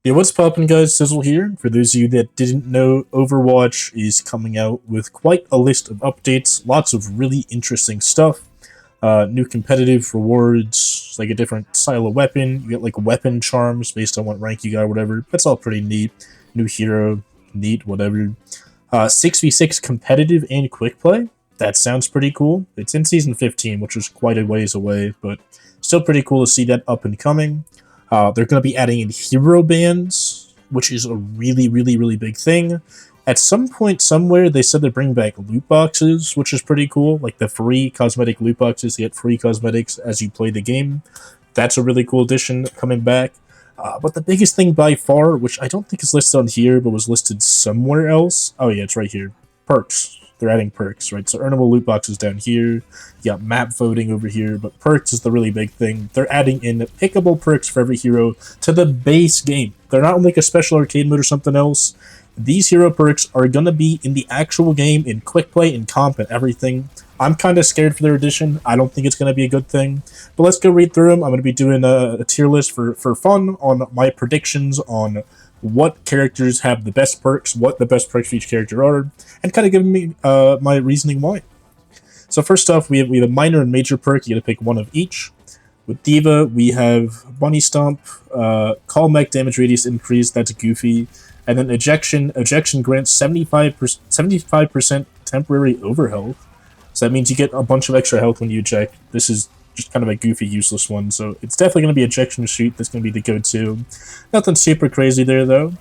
Yeah, what's poppin', guys? Sizzle here. For those of you that didn't know, Overwatch is coming out with quite a list of updates, lots of really interesting stuff. New competitive rewards, like a different style of weapon. You get like weapon charms based on what rank you got or whatever. That's all pretty neat. New hero, neat, whatever. 6v6 competitive and quick play. That sounds pretty cool. It's in season 15, which is quite a ways away, but still pretty cool to see that up and coming. They're going to be adding in hero bands, which is a really big thing. At some point somewhere, they said they're bringing back loot boxes, which is pretty cool. Like the free cosmetic loot boxes, you get free cosmetics as you play the game. That's a really cool addition coming back. But the biggest thing by far, which I don't think is listed on here, but was listed somewhere else. Oh yeah, it's right here. Perks. They're adding perks, right? So earnable loot boxes down here. You got map voting over here, but perks is the really big thing. They're adding in pickable perks for every hero to the base game. They're not like a special arcade mode or something else. These hero perks are gonna be in the actual game, in quick play, in comp, and everything. I'm kind of scared for their addition. I don't think it's going to be a good thing. But let's go read through them. I'm going to be doing a tier list for fun on my predictions on what characters have the best perks, what the best perks for each character are, and kind of giving me my reasoning why. So first off, we have a minor and major perk. You got to pick one of each. With Diva, we have Bunny Stomp, Call Mech damage radius increase. That's goofy. And then Ejection. Ejection grants 75% temporary overhealth. So that means you get a bunch of extra health when you eject. This is just kind of a goofy, useless one. So it's definitely going to be ejection shoot. That's going to be the go-to. Nothing super crazy there, though.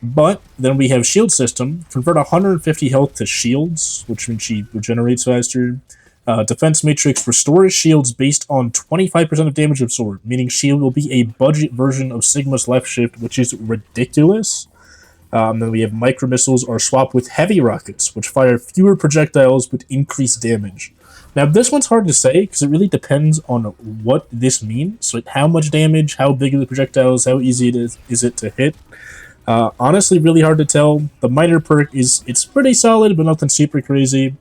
But then we have shield system. Convert 150 health to shields, which means she regenerates faster. Defense matrix restores shields based on 25% of damage absorbed, meaning shield will be a budget version of Sigma's left shift, which is ridiculous. Then we have micro missiles are swapped with heavy rockets, which fire fewer projectiles but increase damage. Now, this one's hard to say because it really depends on what this means. Like how much damage, how big are the projectiles, how easy is it to hit. Honestly, really hard to tell. The minor perk it's pretty solid, but nothing super crazy.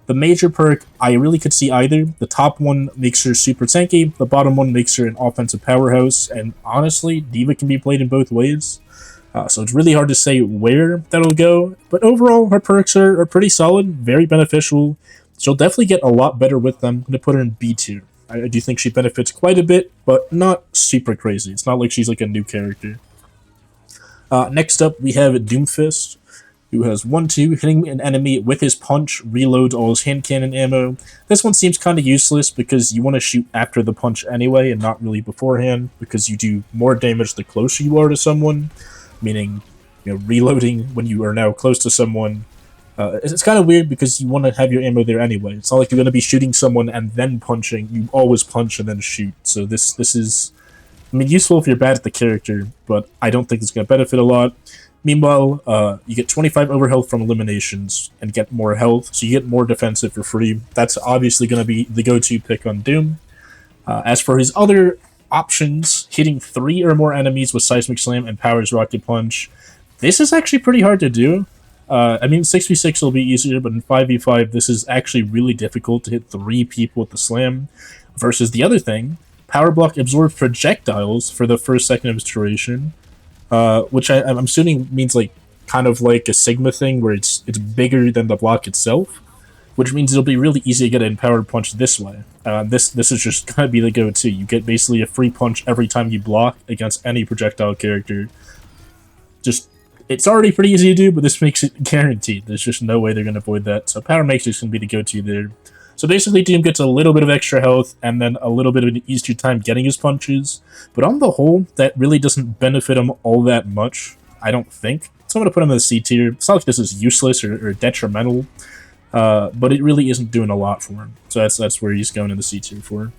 The major perk, I really could see either. The top one makes her super tanky. The bottom one makes her an offensive powerhouse. And honestly, Diva can be played in both ways. So it's really hard to say where that'll go. But overall, her perks are pretty solid, very beneficial. She'll definitely get a lot better with them. I'm going to put her in B tier. I do think she benefits quite a bit, but not super crazy. It's not like she's like a new character. Next up, we have Doomfist, who has 1-2, hitting an enemy with his punch, reloads all his hand cannon ammo. This one seems kind of useless because you want to shoot after the punch anyway and not really beforehand, because you do more damage the closer you are to someone, meaning reloading when you are now close to someone. It's kind of weird because you want to have your ammo there anyway. It's not like you're going to be shooting someone and then punching. You always punch and then shoot. So this is, I mean, useful if you're bad at the character, but I don't think it's going to benefit a lot. Meanwhile, you get 25 overhealth from eliminations and get more health, so you get more defensive for free. That's obviously going to be the go-to pick on Doom. As for his other options, hitting 3 or more enemies with Seismic Slam and Power's Rocket Punch, this is actually pretty hard to do. I mean, 6v6 will be easier, but in 5v5, this is actually really difficult to hit 3 people with the slam. Versus the other thing, Power Block absorbs projectiles for the first second of its duration, which I'm assuming means like kind of like a Sigma thing where it's bigger than the block itself, which means it'll be really easy to get an Powered Punch this way. This is just gonna be the go-to. You get basically a free punch every time you block against any projectile character. Just it's already pretty easy to do, but this makes it guaranteed. There's just no way they're gonna avoid that. So Power Matrix can be the go-to there. So basically, Doom gets a little bit of extra health and then a little bit of an easier time getting his punches. But on the whole, that really doesn't benefit him all that much, I don't think. So I'm going to put him in the C tier. It's not like this is useless or detrimental, but it really isn't doing a lot for him. So that's where he's going in the C tier for.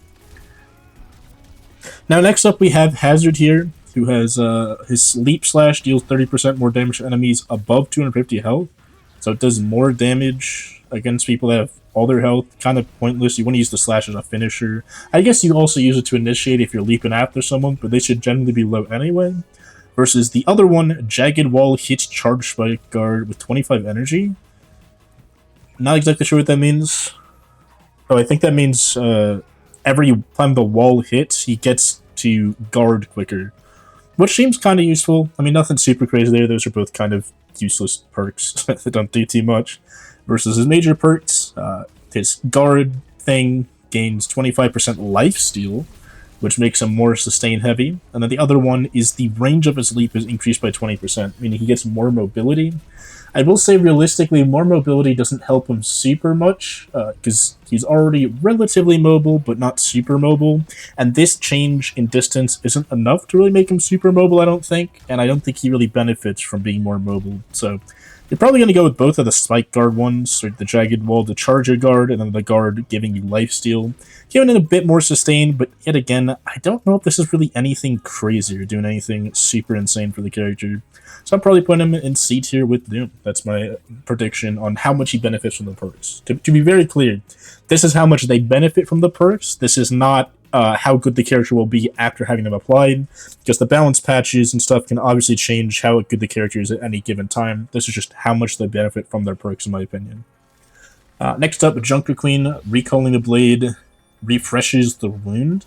Now next up we have Hazard here, who has his Sleep Slash deals 30% more damage to enemies above 250 health. So it does more damage against people that have all their health. Kind of pointless. You want to use the slash as a finisher. I guess you also use it to initiate if you're leaping after someone, but they should generally be low anyway. Versus the other one, Jagged Wall hits Charge Spike Guard with 25 energy. Not exactly sure what that means. Oh, I think that means every time the wall hits, he gets to guard quicker. which seems kind of useful. I mean, nothing super crazy there. Those are both kind of useless perks that don't do too much. Versus his major perks, his guard thing gains 25% lifesteal, which makes him more sustain heavy. And then the other one is the range of his leap is increased by 20%, meaning he gets more mobility. I will say realistically, more mobility doesn't help him super much, because he's already relatively mobile, but not super mobile. And this change in distance isn't enough to really make him super mobile, I don't think. And I don't think he really benefits from being more mobile. So you're probably going to go with both of the spike guard ones, or the jagged wall, the charger guard, and then the guard giving you lifesteal. Giving it a bit more sustain, but yet again, I don't know if this is really anything crazy or doing anything super insane for the character. So I'm probably putting him in C tier with Doom. That's my prediction on how much he benefits from the perks. To be very clear, this is how much they benefit from the perks. This is not how good the character will be after having them applied, because the balance patches and stuff can obviously change how good the character is at any given time. This is just how much they benefit from their perks, in my opinion. Next up, Junker Queen, Recalling the Blade refreshes the wound,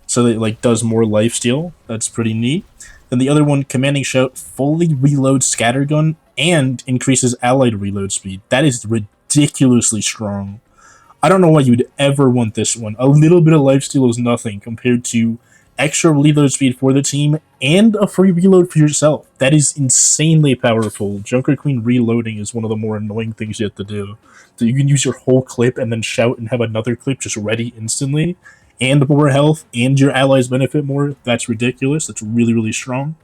so that it does more lifesteal. That's pretty neat. Then the other one, Commanding Shout, fully reloads Scattergun and increases allied reload speed. That is ridiculously strong. I don't know why you'd ever want this one. A little bit of lifesteal is nothing compared to extra reload speed for the team and a free reload for yourself. That is insanely powerful. Junker Queen reloading is one of the more annoying things you have to do. So you can use your whole clip and then shout and have another clip just ready instantly, and more health, and your allies benefit more. That's ridiculous. That's really, really strong.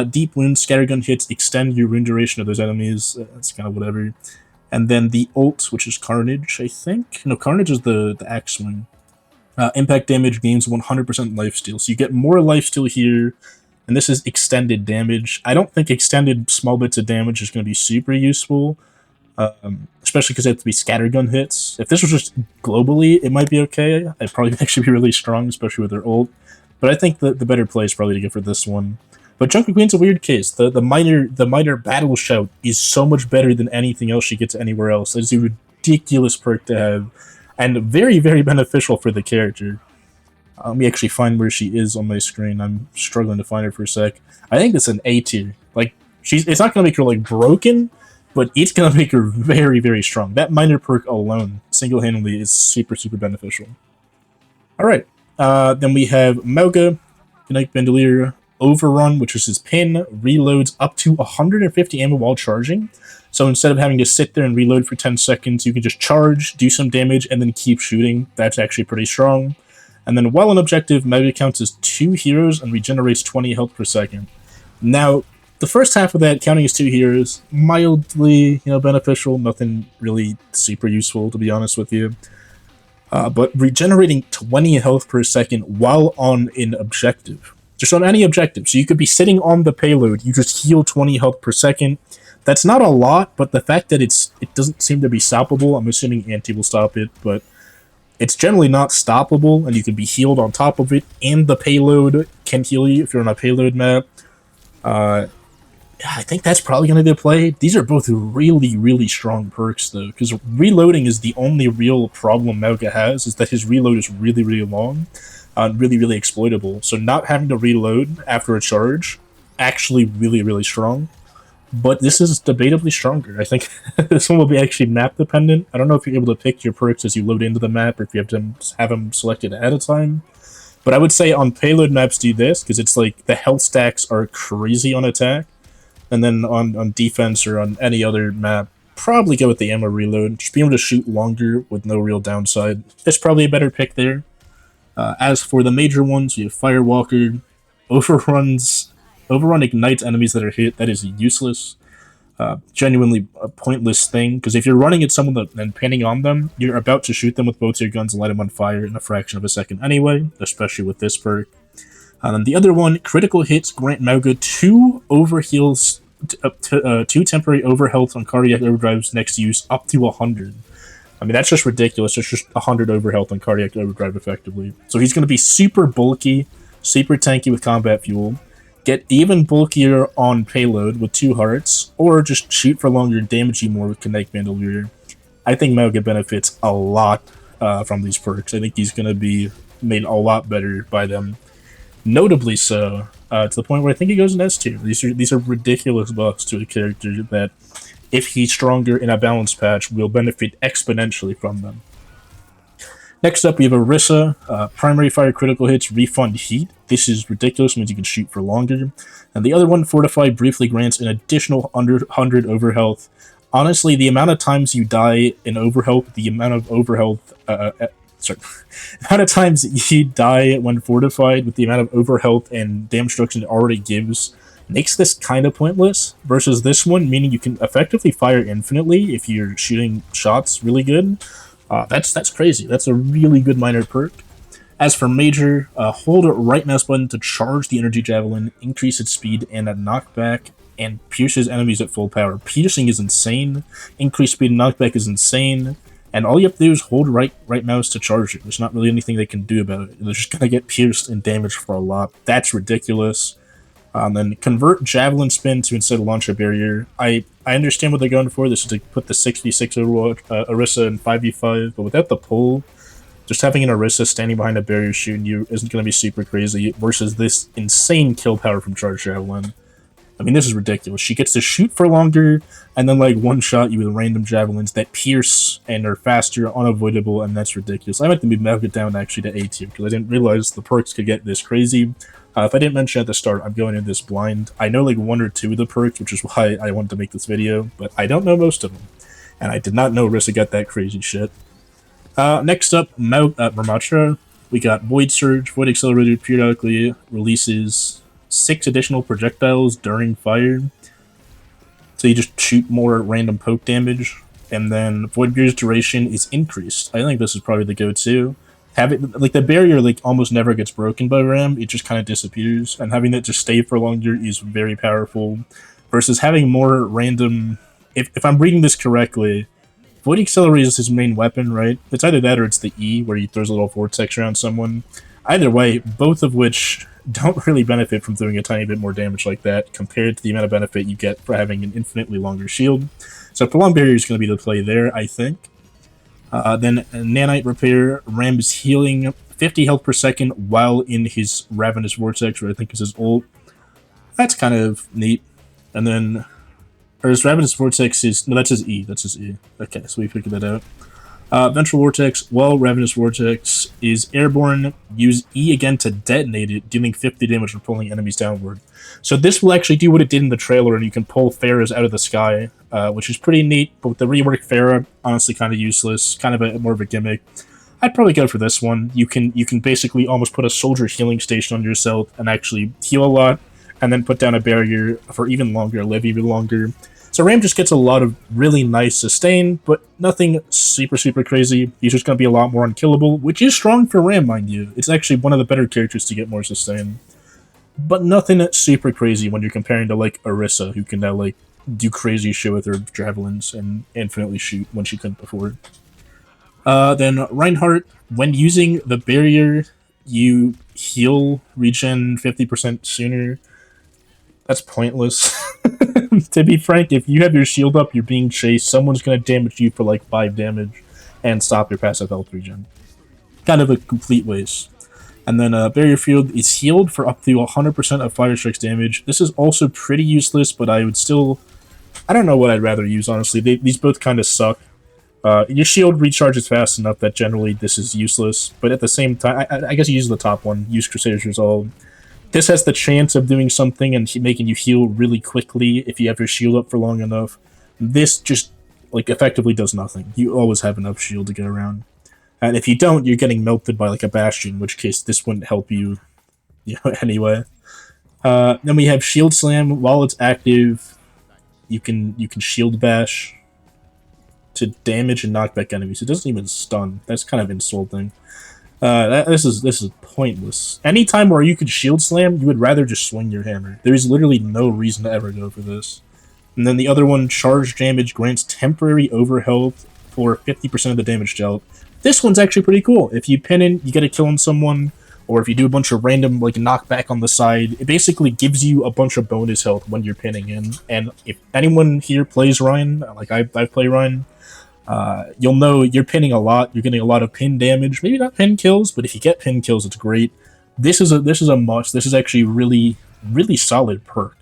Deep Wounds, Scattergun hits extend your wound duration of those enemies. That's kind of whatever. And then the ult, which is Carnage, I think. No, Carnage is the axe swing. Impact damage gains 100% lifesteal. So you get more lifesteal here, and this is extended damage. I don't think extended small bits of damage is going to be super useful, especially because it have to be scattergun hits. If this was just globally, it might be okay. It'd probably actually be really strong, especially with their ult. But I think the better play is probably to go for this one. But Junker Queen's a weird case. The minor battle shout is so much better than anything else she gets anywhere else. It's a ridiculous perk to have, and very, very beneficial for the character. Let me actually find where she is on my screen. I'm struggling to find her for a sec. I think it's an A tier. It's not gonna make her broken, but it's gonna make her very, very strong. That minor perk alone, single-handedly, is super, super beneficial. All right. Then we have Mauga, Knight Bandolier, Overrun, which is his pin, reloads up to 150 ammo while charging. So instead of having to sit there and reload for 10 seconds, you can just charge, do some damage, and then keep shooting. That's actually pretty strong. And then while on objective, Mega counts as 2 heroes and regenerates 20 health per second. Now, the first half of that, counting as 2 heroes, mildly, beneficial. Nothing really super useful, to be honest with you. But regenerating 20 health per second while on an objective. Just on any objective. So you could be sitting on the payload, you just heal 20 health per second. That's not a lot, but the fact that it doesn't seem to be stoppable, I'm assuming Anti will stop it, but it's generally not stoppable, and you can be healed on top of it, and the payload can heal you if you're on a payload map. I think that's probably going to be the play. These are both really, really strong perks, though, because reloading is the only real problem Mauga has, is that his reload is really, really long. Really, really exploitable. So not having to reload after a charge, actually really, really strong. But this is debatably stronger. I think this one will be actually map dependent. I don't know if you're able to pick your perks as you load into the map, or if you have to have them selected ahead of time. But I would say on payload maps do this, because it's the health stacks are crazy on attack. And then on defense or on any other map, probably go with the ammo reload. Just be able to shoot longer with no real downside. It's probably a better pick there. As for the major ones, you have Firewalker, Overrun ignites enemies that are hit. That is useless. Genuinely a pointless thing, because if you're running at someone and pinning on them, you're about to shoot them with both your guns and light them on fire in a fraction of a second anyway, especially with this perk. The other one, critical hits grant Mauga 2 overheals, 2 temporary overhealth on cardiac overdrives next use up to 100. I mean, that's just ridiculous. It's just 100 overhealth on cardiac overdrive, effectively. So he's going to be super bulky, super tanky with combat fuel, get even bulkier on payload with 2 hearts, or just shoot for longer and damage you more with Knight Bandolier. I think Mauga benefits a lot from these perks. I think he's going to be made a lot better by them. Notably so, to the point where I think he goes in S tier. These are ridiculous buffs to a character that, if he's stronger in a balance patch, will benefit exponentially from them. Next up, we have Orisa. Primary fire critical hits, refund heat. This is ridiculous, means you can shoot for longer. And the other one, Fortify, briefly grants an additional 100 overhealth. Honestly, the amount of times you die in overhealth, the amount of overhealth, sorry, the amount of times you die when fortified with the amount of overhealth and damage reduction it already gives makes this kind of pointless, versus this one, meaning you can effectively fire infinitely if you're shooting shots really good. That's crazy. That's a really good minor perk. As for major, hold right mouse button to charge the energy javelin, increase its speed and a knockback, and pierces enemies at full power. Piercing is insane. Increased speed and knockback is insane. And all you have to do is hold right mouse to charge it. There's not really anything they can do about it. They're just gonna get pierced and damaged for a lot. That's ridiculous. Then convert javelin spin to instead launch a barrier. I understand what they're going for. This is to put the 6v6 Overwatch Orisa in 5v5, but without the pull, just having an Orisa standing behind a barrier shooting you isn't going to be super crazy, versus this insane kill power from charge javelin. I mean, this is ridiculous. She gets to shoot for longer, and then like one-shot you with random javelins that pierce and are faster, unavoidable, and that's ridiculous. I might have to move it down actually to A tier, because I didn't realize the perks could get this crazy. If I didn't mention at the start, I'm going in this blind. I know like one or two of the perks, which is why I wanted to make this video, but I don't know most of them. And I did not know Orisa got that crazy shit. Next up, Ramatra. We got Void Surge. Void Accelerator periodically releases 6 additional projectiles during fire. So you just shoot more random poke damage. And then Void Barrier's duration is increased. I think this is probably the go-to. Having like the barrier like almost never gets broken by Ram, it just kind of disappears, and having it just stay for longer is very powerful. Versus having more random. If I'm reading this correctly, Void Accelerator is his main weapon, right? It's either that or it's the E, where he throws a little vortex around someone. Either way, both of which don't really benefit from doing a tiny bit more damage like that, compared to the amount of benefit you get for having an infinitely longer shield. So Prolonged Barrier is going to be the play there, I think. Then Nanite Repair. Ram is healing 50 health per second while in his Ravenous Vortex, or I think is his ult. That's kind of neat. And then, or his Ravenous Vortex is, no, that's his E. That's his E. Okay, so we figured that out. Ventral Vortex. While Ravenous Vortex is airborne, use E again to detonate it, dealing 50 damage for pulling enemies downward. So this will actually do what it did in the trailer, and you can pull Pharahs out of the sky, which is pretty neat. But with the rework Pharah, honestly kind of useless, kind of more of a gimmick. I'd probably go for this one. You can basically almost put a soldier healing station on yourself and actually heal a lot, and then put down a barrier for even longer, live even longer. So Ram just gets a lot of really nice sustain, but nothing super crazy. He's just going to be a lot more unkillable, which is strong for Ram, mind you. It's actually one of the better characters to get more sustain. But nothing super crazy when you're comparing to, like, Orisa, who can now, like, do crazy shit with her javelins and infinitely shoot when she couldn't before. Then Reinhardt, when using the barrier, you heal regen 50% sooner. That's pointless. To be frank, if you have your shield up, you're being chased, someone's going to damage you for like 5 damage and stop your passive health regen. Kind of a complete waste. And then Barrier Field is healed for up to 100% of Fire Strike's damage. This is also pretty useless, but I would still... I don't know what I'd rather use, honestly. These both kind of suck. Your shield recharges fast enough that generally this is useless, but at the same time, I guess you use the top one, use Crusader's Resolve. This has the chance of doing something and making you heal really quickly if you have your shield up for long enough. This just, like, effectively does nothing. You always have enough shield to get around. And if you don't, you're getting melted by, like, a Bastion, in which case this wouldn't help you, anyway. Then we have Shield Slam. While it's active, you can Shield Bash to damage and knock back enemies. It doesn't even stun. That's kind of insulting. This is pointless. Anytime where you could Shield Slam, you would rather just swing your hammer. There's literally no reason to ever go for this. And then the other one, Charge Damage, grants temporary overhealth for 50% of the damage dealt. This one's actually pretty cool. If you pin in, you get a kill on someone, or if you do a bunch of random like knockback on the side, it basically gives you a bunch of bonus health when you're pinning in. And if anyone here plays Ryan, like I play Ryan, you'll know you're pinning a lot. You're getting a lot of pin damage. Maybe not pin kills, but if you get pin kills, it's great. this is a must. This is actually really solid perk.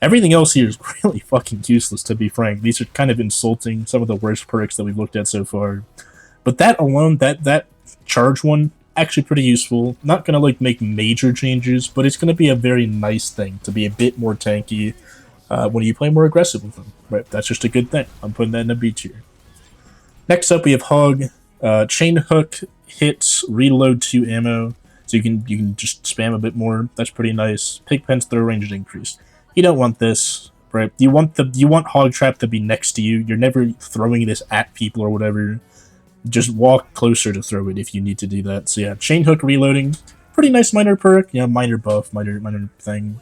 Everything else here is really fucking useless, to be frank. These are kind of insulting, some of the worst perks that we've looked at so far. But that alone, that charge one, actually pretty useful. Not gonna like make major changes, but it's gonna be a very nice thing to be a bit more tanky when you play more aggressive with them. Right, that's just a good thing. I'm putting that in the B tier. Next up, we have Hog. Chain Hook hits reload 2 ammo, so you can just spam a bit more. That's pretty nice. Pigpen's throw range is increased. You don't want this, right? You want Hog Trap to be next to you. You're never throwing this at people or whatever. Just walk closer to throw it if you need to do that. So yeah, Chain Hook reloading, pretty nice minor perk. Yeah, minor buff, minor thing.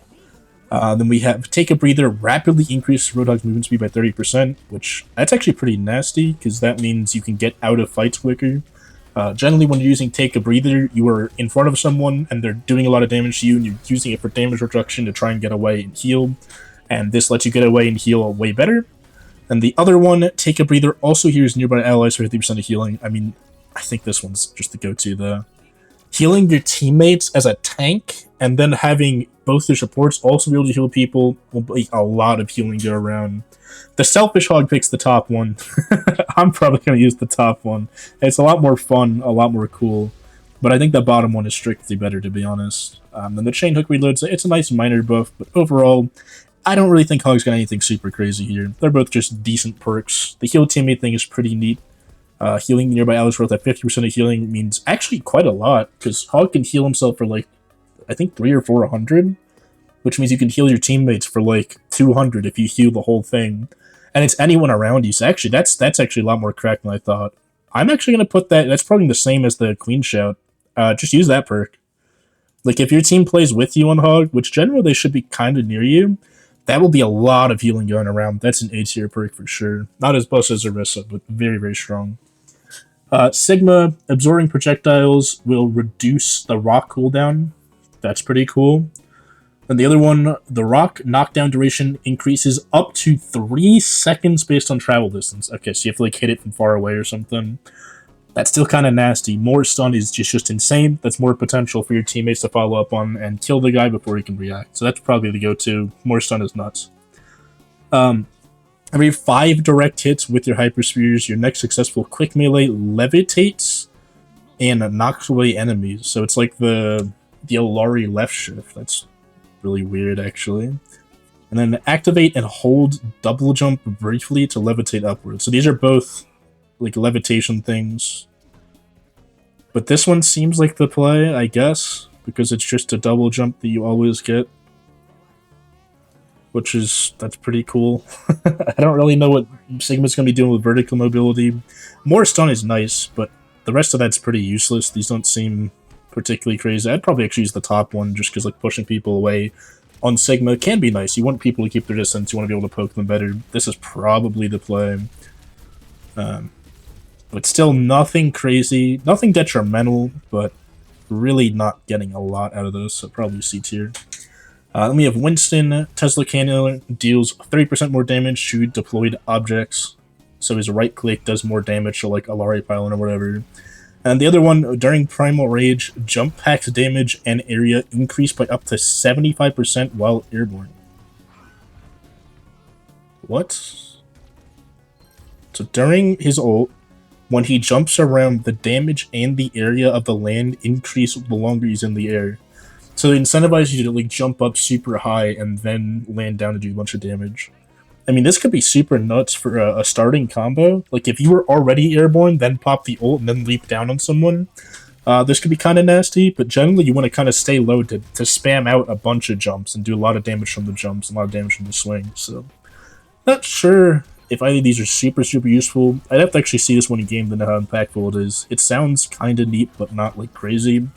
Then we have Take a Breather, rapidly increase Roadhog's movement speed by 30%, which that's actually pretty nasty, because that means you can get out of fights quicker. Generally, when you're using Take a Breather, you are in front of someone, and they're doing a lot of damage to you, and you're using it for damage reduction to try and get away and heal, and this lets you get away and heal way better. And the other one, Take a Breather, also heals nearby allies for 50% of healing. I mean, I think this one's just the go-to, though. Healing your teammates as a tank, and then having both their supports also be able to heal people will be a lot of healing go around. The Selfish Hog picks the top one. I'm probably going to use the top one. It's a lot more fun, a lot more cool. But I think the bottom one is strictly better, to be honest. Then the Chain Hook reloads, it's a nice minor buff, but overall, I don't really think Hog's got anything super crazy here. They're both just decent perks. The heal teammate thing is pretty neat. Healing nearby allies worth at 50% of healing means actually quite a lot, because Hog can heal himself for like, I think 3 or 400, which means you can heal your teammates for like 200 if you heal the whole thing. And it's anyone around you, so actually that's actually a lot more cracked than I thought. I'm actually going to put that's probably the same as the Queen Shout. Just use that perk. Like, if your team plays with you on Hog, which generally they should be kind of near you, that will be a lot of healing going around. That's an A tier perk for sure. Not as boss as Orisa, but very, very strong. Sigma, absorbing projectiles will reduce the rock cooldown. That's pretty cool. And the other one, the rock knockdown duration increases up to 3 seconds based on travel distance. Okay, so you have to like hit it from far away or something. That's still kind of nasty. More stun is just insane. That's more potential for your teammates to follow up on and kill the guy before he can react. So that's probably the go-to. More stun is nuts. Every 5 direct hits with your Hyperspheres, your next successful quick melee levitates and knocks away enemies. So it's like the Olari left shift. That's really weird, actually. And then activate and hold double jump briefly to levitate upwards. So these are both like levitation things. But this one seems like the play, I guess, because it's just a double jump that you always get. That's pretty cool. I don't really know what Sigma's going to be doing with vertical mobility. More stun is nice, but the rest of that's pretty useless. These don't seem particularly crazy. I'd probably actually use the top one, just because like pushing people away on Sigma can be nice. You want people to keep their distance, you want to be able to poke them better. This is probably the play. But still nothing crazy, nothing detrimental, but really not getting a lot out of those, so probably C tier. Then we have Winston. Tesla Cannon deals 30% more damage to deployed objects, so his right click does more damage to like a Lari Pylon or whatever. And the other one, during Primal Rage, jump packs damage and area increase by up to 75% while airborne. What? So during his ult, when he jumps around, the damage and the area of the land increase the longer he's in the air. So they incentivize you to like jump up super high and then land down to do a bunch of damage. I mean, this could be super nuts for a starting combo. Like, if you were already airborne, then pop the ult and then leap down on someone, this could be kind of nasty, but generally you want to kind of stay low to spam out a bunch of jumps and do a lot of damage from the jumps, and a lot of damage from the swing, so... Not sure if either of these are super useful. I'd have to actually see this one in game to know how impactful it is. It sounds kind of neat, but not like crazy.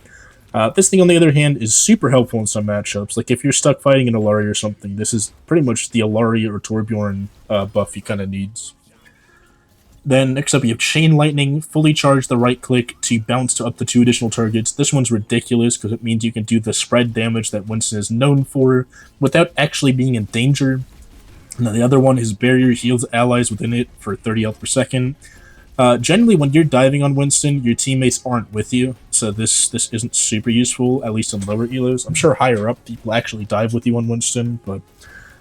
This thing, on the other hand, is super helpful in some matchups. Like, if you're stuck fighting an Alari or something, this is pretty much the Alari or Torbjorn buff he kind of needs. Then, next up, you have Chain Lightning. Fully charge the right click to bounce to up to 2 additional targets. This one's ridiculous, because it means you can do the spread damage that Winston is known for, without actually being in danger. Now, the other one, his barrier heals allies within it for 30 health per second. Generally, when you're diving on Winston, your teammates aren't with you, so this isn't super useful, at least in lower elos. I'm sure higher up, people actually dive with you on Winston, but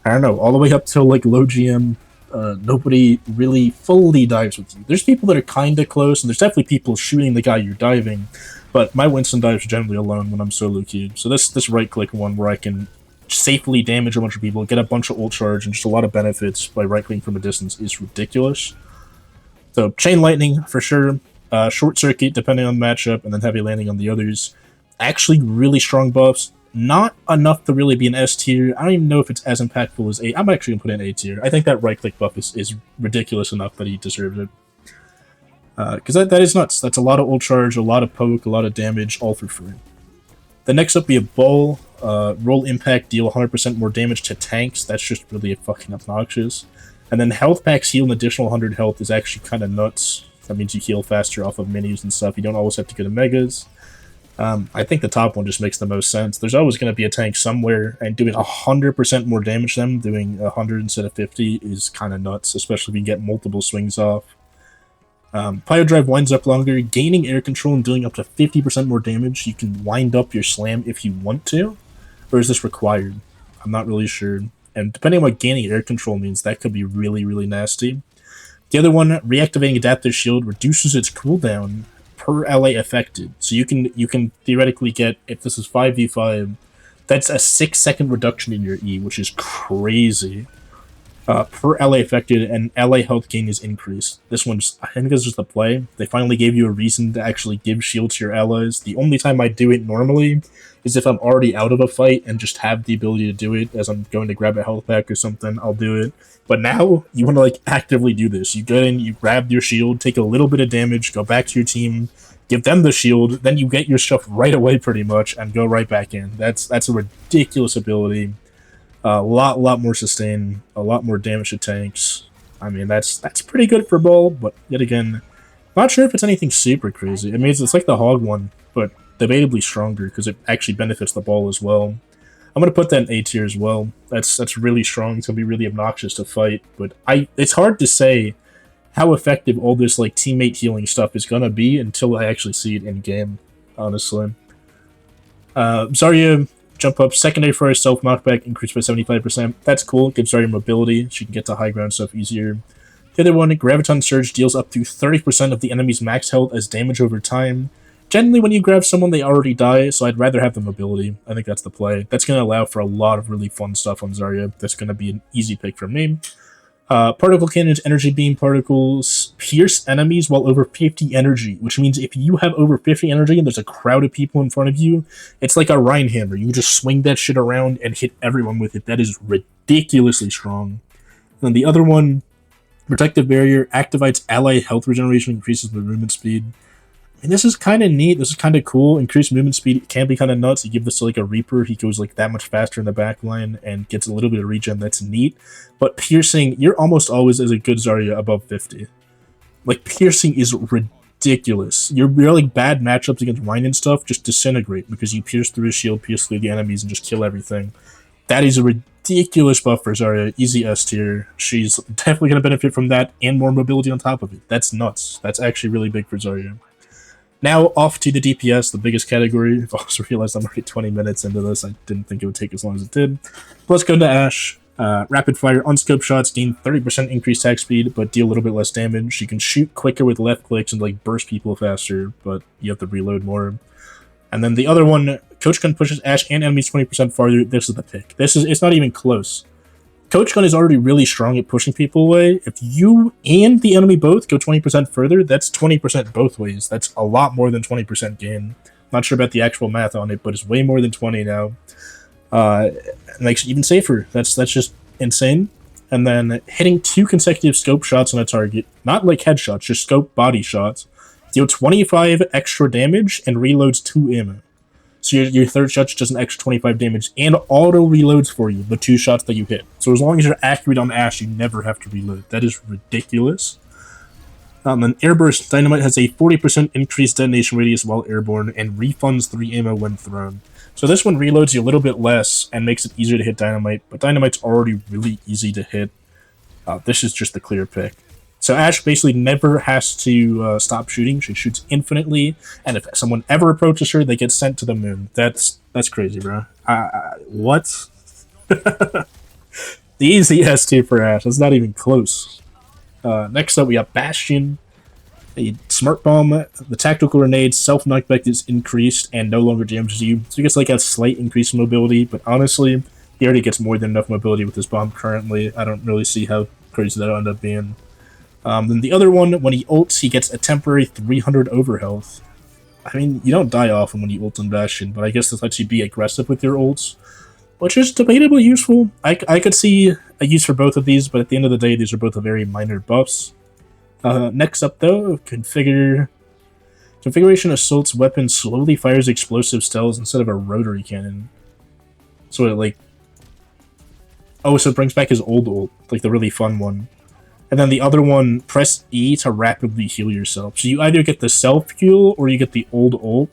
I don't know, all the way up till like low GM, nobody really fully dives with you. There's people that are kind of close, and there's definitely people shooting the guy you're diving, but my Winston dives are generally alone when I'm solo queued. So this right-click one where I can safely damage a bunch of people, get a bunch of ult charge, and just a lot of benefits by right-clicking from a distance is ridiculous. So Chain Lightning, for sure. Short Circuit, depending on the matchup, and then Heavy Landing on the others. Actually, really strong buffs. Not enough to really be an S tier. I don't even know if it's as impactful as A. I'm actually going to put in A tier. I think that right-click buff is ridiculous enough that he deserves it. Because that is nuts. That's a lot of ult charge, a lot of poke, a lot of damage, all for free. The next up, we have Ball. Roll Impact, deal 100% more damage to tanks. That's just really fucking obnoxious. And then health packs heal an additional 100 health is actually kind of nuts. That means you heal faster off of minis and stuff. You don't always have to go to megas. I think the top one just makes the most sense. There's always going to be a tank somewhere, and doing 100% more damage to them, doing 100 instead of 50, is kind of nuts, especially if you get multiple swings off. Pyro Drive winds up longer, gaining air control and dealing up to 50% more damage. You can wind up your slam if you want to, or is this required? I'm not really sure. And depending on what gaining air control means, that could be really, really nasty. The other one, reactivating Adaptive Shield, reduces its cooldown per LA affected. So you can theoretically get, if this is 5v5, that's a 6-second reduction in your E, which is crazy. Per LA affected, and LA health gain is increased. This one's, I think it's just a play. They finally gave you a reason to actually give shield to your allies. The only time I do it normally is if I'm already out of a fight and just have the ability to do it as I'm going to grab a health pack or something, I'll do it. But now, you want to like actively do this. You get in, you grab your shield, take a little bit of damage, go back to your team, give them the shield, then you get your stuff right away pretty much, and go right back in. That's a ridiculous ability. A lot more sustain, a lot more damage to tanks. I mean, that's pretty good for Ball, but yet again, not sure if it's anything super crazy. I mean, it's like the Hog one, but debatably stronger, because it actually benefits the Ball as well. I'm going to put that in A tier as well. That's really strong. It's going to be really obnoxious to fight, but it's hard to say how effective all this like teammate healing stuff is going to be until I actually see it in game, honestly. Zarya, jump up, secondary for her self knockback increased by 75%. That's cool, gives Zarya mobility. She can get to high ground stuff easier. The other one, Graviton Surge deals up to 30% of the enemy's max health as damage over time. Generally, when you grab someone, they already die, so I'd rather have the mobility. I think that's the play. That's going to allow for a lot of really fun stuff on Zarya. That's going to be an easy pick from me. Particle Cannons, Energy Beam Particles, pierce enemies while over 50 energy, which means if you have over 50 energy and there's a crowd of people in front of you, it's like a Rhine Hammer. You just swing that shit around and hit everyone with it. That is ridiculously strong. And then the other one, Protective Barrier, activates ally health regeneration, increases the movement speed. And this is kind of neat. This is kind of cool. Increased movement speed can be kind of nuts. You give this to like a Reaper, he goes like that much faster in the back line and gets a little bit of regen. That's neat. But piercing, you're almost always as a good Zarya above 50. Like piercing is ridiculous. Your like bad matchups against Rhine and stuff just disintegrate because you pierce through his shield, pierce through the enemies, and just kill everything. That is a ridiculous buff for Zarya. Easy S tier. She's definitely going to benefit from that and more mobility on top of it. That's nuts. That's actually really big for Zarya. Now, off to the DPS, the biggest category. I've also realized I'm already 20 minutes into this. I didn't think it would take as long as it did. Let's go to Ashe. Rapid fire unscoped shots gain 30% increased attack speed, but deal a little bit less damage. You can shoot quicker with left clicks and like burst people faster, but you have to reload more. And then the other one, Coach Gun pushes Ashe and enemies 20% farther. This is the pick. It's not even close. Coach Gun is already really strong at pushing people away. If you and the enemy both go 20% further, that's 20% both ways. That's a lot more than 20% gain. Not sure about the actual math on it, but it's way more than 20 now. Makes it even safer. That's just insane. And then hitting 2 consecutive scope shots on a target, not like headshots, just scope body shots, deal 25 extra damage and reloads 2 ammo. So your third shot does an extra 25 damage and auto reloads for you, the 2 shots that you hit. So as long as you're accurate on Ashe, you never have to reload. That is ridiculous. Then Airburst Dynamite has a 40% increased detonation radius while airborne and refunds 3 ammo when thrown. So this one reloads you a little bit less and makes it easier to hit Dynamite, but Dynamite's already really easy to hit. This is just the clear pick. So Ashe basically never has to stop shooting. She shoots infinitely, and if someone ever approaches her, they get sent to the moon. That's crazy, bro. What? The easy S tier for Ashe. That's not even close. Next up, we got Bastion. A smart bomb. The tactical grenade self knockback is increased and no longer damages you. So he gets like a slight increase in mobility, but honestly, he already gets more than enough mobility with this bomb currently. I don't really see how crazy that'll end up being. Then the other one, when he ults, he gets a temporary 300 overhealth. I mean, you don't die often when you ult on Bastion, but I guess this lets you be aggressive with your ults, which is debatably useful. I could see a use for both of these, but at the end of the day, these are both very minor buffs. Next up, though, configuration assault's weapon slowly fires explosive shells instead of a rotary cannon. So it like, oh, so it brings back his old ult, like the really fun one. And then the other one, press E to rapidly heal yourself. So you either get the self heal or you get the old ult.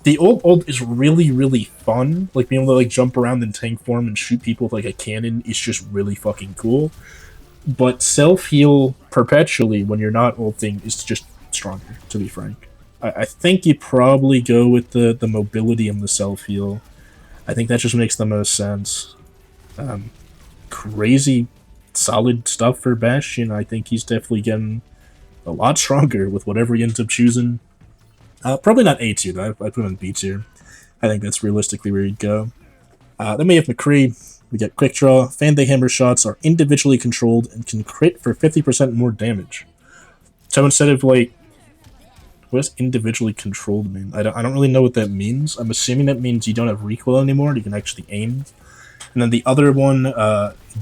The old ult is really, really fun. Like being able to like jump around in tank form and shoot people with like a cannon is just really fucking cool. But self-heal perpetually when you're not ulting is just stronger, to be frank. I think you probably go with the mobility and the self-heal. I think that just makes the most sense. Crazy solid stuff for Bastion. I think he's definitely getting a lot stronger with whatever he ends up choosing. Probably not A tier, though. I put him in B tier. I think that's realistically where he'd go. Then we have McCree. We get Quick Draw. Fan-Day Hammer shots are individually controlled and can crit for 50% more damage. So instead of like, what does individually controlled mean? I don't really know what that means. I'm assuming that means you don't have recoil anymore. You can actually aim. And then the other one,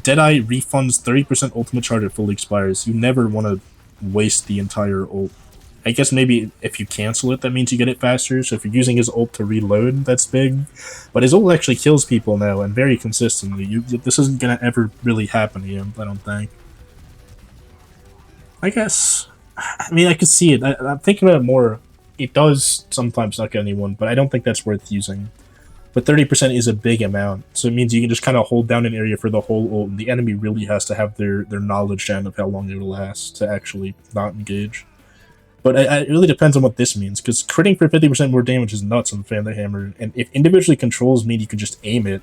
Deadeye refunds 30% ultimate charge at fully expires. You never want to waste the entire ult. I guess maybe if you cancel it, that means you get it faster. So if you're using his ult to reload, that's big. But his ult actually kills people now, and very consistently. This isn't going to ever really happen to you, I don't think. I guess... I mean, I could see it. I'm thinking about it more. It does sometimes not get anyone, but I don't think that's worth using. But 30% is a big amount, so it means you can just kind of hold down an area for the whole ult, and the enemy really has to have their knowledge down of how long it'll last to actually not engage. But it really depends on what this means, because critting for 50% more damage is nuts on Fan-Day Hammer, and if individually controls mean you can just aim it,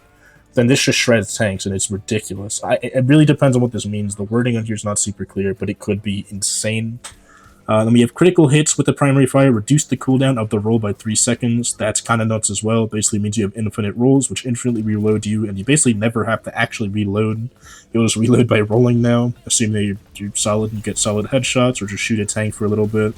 then this just shreds tanks, and it's ridiculous. It really depends on what this means. The wording on here is not super clear, but it could be insane. Then we have critical hits with the primary fire, reduce the cooldown of the roll by 3 seconds. That's kind of nuts as well. Basically means you have infinite rolls, which infinitely reload you, and you basically never have to actually reload. You'll just reload by rolling now, assuming that you're solid and you get solid headshots, or just shoot a tank for a little bit.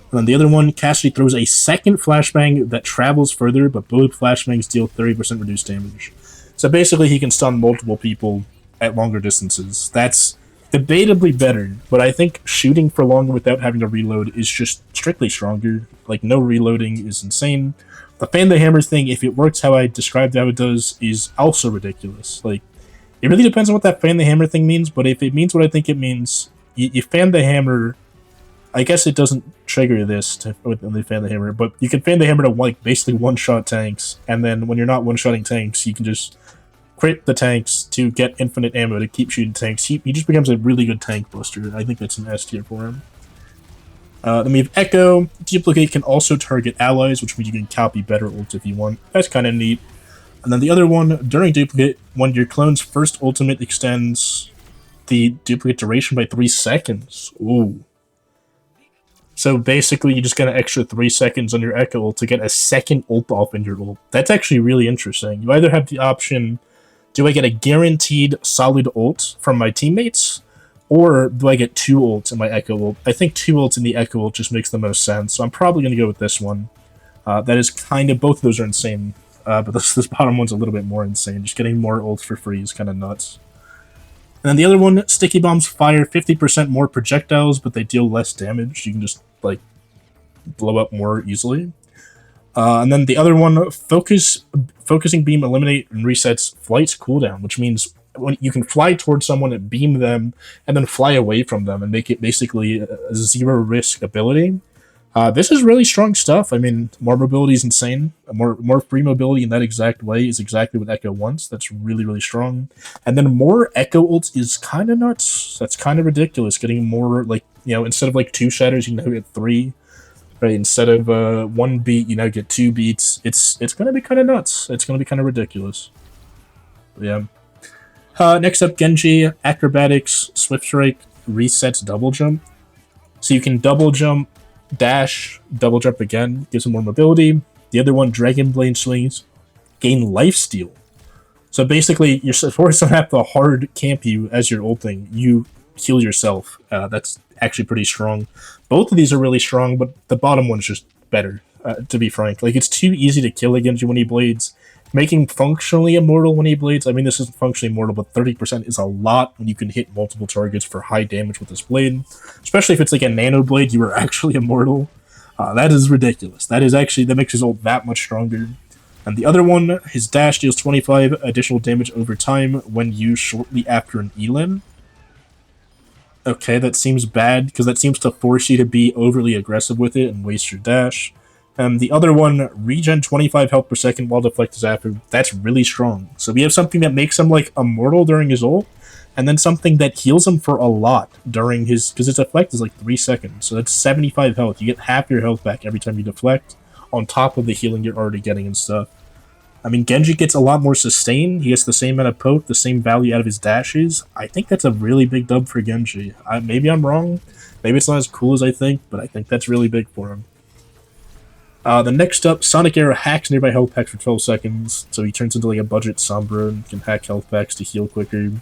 And then the other one, Cassidy throws a second flashbang that travels further, but both flashbangs deal 30% reduced damage. So basically he can stun multiple people at longer distances. That's debatably better, but I think shooting for longer without having to reload is just strictly stronger. Like, no reloading is insane. The Fan-Day Hammer thing, if it works how I described how it does, is also ridiculous. Like, it really depends on what that Fan-Day Hammer thing means, but if it means what I think it means, you Fan-Day Hammer... I guess it doesn't trigger this with the Fan-Day Hammer, but you can Fan-Day Hammer to, like, basically one-shot tanks, and then when you're not one-shotting tanks, you can just crit the tanks to get infinite ammo to keep shooting tanks. He just becomes a really good tank buster. I think that's an S tier for him. Then we have Echo. Duplicate can also target allies, which means you can copy better ults if you want. That's kind of neat. And then the other one, during Duplicate, when your clone's first ultimate extends the duplicate duration by 3 seconds. Ooh. So basically, you just get an extra 3 seconds on your Echo ult to get a second ult off in your ult. That's actually really interesting. You either have the option, do I get a guaranteed solid ult from my teammates, or do I get 2 ults in my Echo ult? I think 2 ults in the Echo ult just makes the most sense, so I'm probably going to go with this one. That is kind of, both of those are insane, but this bottom one's a little bit more insane. Just getting more ults for free is kind of nuts. And then the other one, Sticky Bombs fire 50% more projectiles, but they deal less damage. You can just, like, blow up more easily. And then the other one, Focusing Beam eliminate and resets flight's cooldown, which means when you can fly towards someone and beam them, and then fly away from them and make it basically a zero-risk ability. This is really strong stuff. I mean, more mobility is insane. More free mobility in that exact way is exactly what Echo wants. That's really, really strong. And then more Echo ults is kind of nuts. That's kind of ridiculous. Getting more, like, instead of like 2 shatters, you now get 3. Right? Instead of 1 beat, you now get 2 beats. It's going to be kind of nuts. It's going to be kind of ridiculous. Yeah. Next up, Genji, Acrobatics, Swift Strike, resets double jump. So you can double jump, dash, double jump again, gives him more mobility. The other one, Dragon Blade swings, gain lifesteal. So basically, you're forced to have to hard camp you as you're ulting. You heal yourself. That's actually pretty strong. Both of these are really strong, but the bottom one's just better, to be frank. Like, it's too easy to kill against you when he blades. Making functionally immortal when he blades, I mean, this isn't functionally immortal, but 30% is a lot when you can hit multiple targets for high damage with this blade. Especially if it's like a nano blade, you are actually immortal. That is ridiculous. That makes his ult that much stronger. And the other one, his dash deals 25 additional damage over time when used shortly after an Elan. Okay, that seems bad, because that seems to force you to be overly aggressive with it and waste your dash. The other one, regen 25 health per second while deflect is after. That's really strong. So we have something that makes him, like, immortal during his ult, and then something that heals him for a lot during his... Because his deflect is, like, 3 seconds, so that's 75 health. You get half your health back every time you deflect, on top of the healing you're already getting and stuff. I mean, Genji gets a lot more sustain. He gets the same amount of poke, the same value out of his dashes. I think that's a really big dub for Genji. Maybe I'm wrong. Maybe it's not as cool as I think, but I think that's really big for him. The next up, Sonic Arrow hacks nearby health packs for 12 seconds, so he turns into like a budget Sombra and can hack health packs to heal quicker. And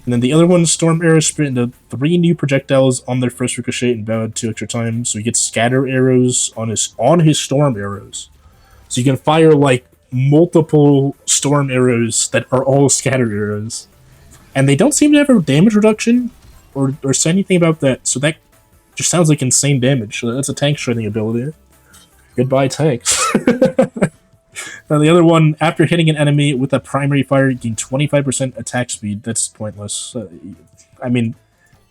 then the other one, Storm Arrow spit into 3 new projectiles on their first ricochet and bowed 2 extra times, so he gets scatter arrows on his Storm Arrows. So you can fire like multiple Storm Arrows that are all scatter arrows. And they don't seem to have a damage reduction or say anything about that, so that just sounds like insane damage. So that's a tank shredding ability. Goodbye, tanks. Now, the other one, after hitting an enemy with a primary fire, you gain 25% attack speed. That's pointless. I mean,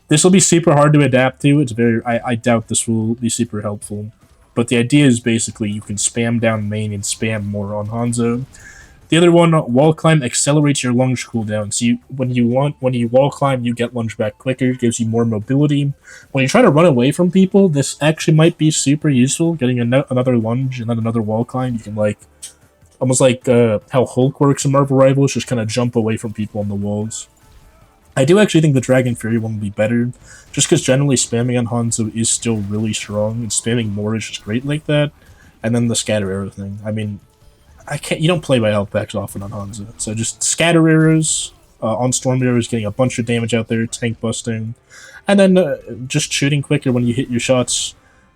this will be super hard to adapt to. It's I doubt this will be super helpful. But the idea is basically you can spam down main and spam more on Hanzo. The other one, wall climb accelerates your lunge cooldown. So when you wall climb, you get lunge back quicker, gives you more mobility. When you try to run away from people, this actually might be super useful. Getting another lunge and then another wall climb, you can almost like how Hulk works in Marvel Rivals, just kind of jump away from people on the walls. I do actually think the Dragon Fury one will be better, just because generally spamming on Hanzo is still really strong, and spamming more is just great like that. And then the scatter arrow thing. I mean, you don't play by health packs often on Hanzo, so just scatter arrows on Storm Arrows, getting a bunch of damage out there, tank busting, and then just shooting quicker when you hit your shots.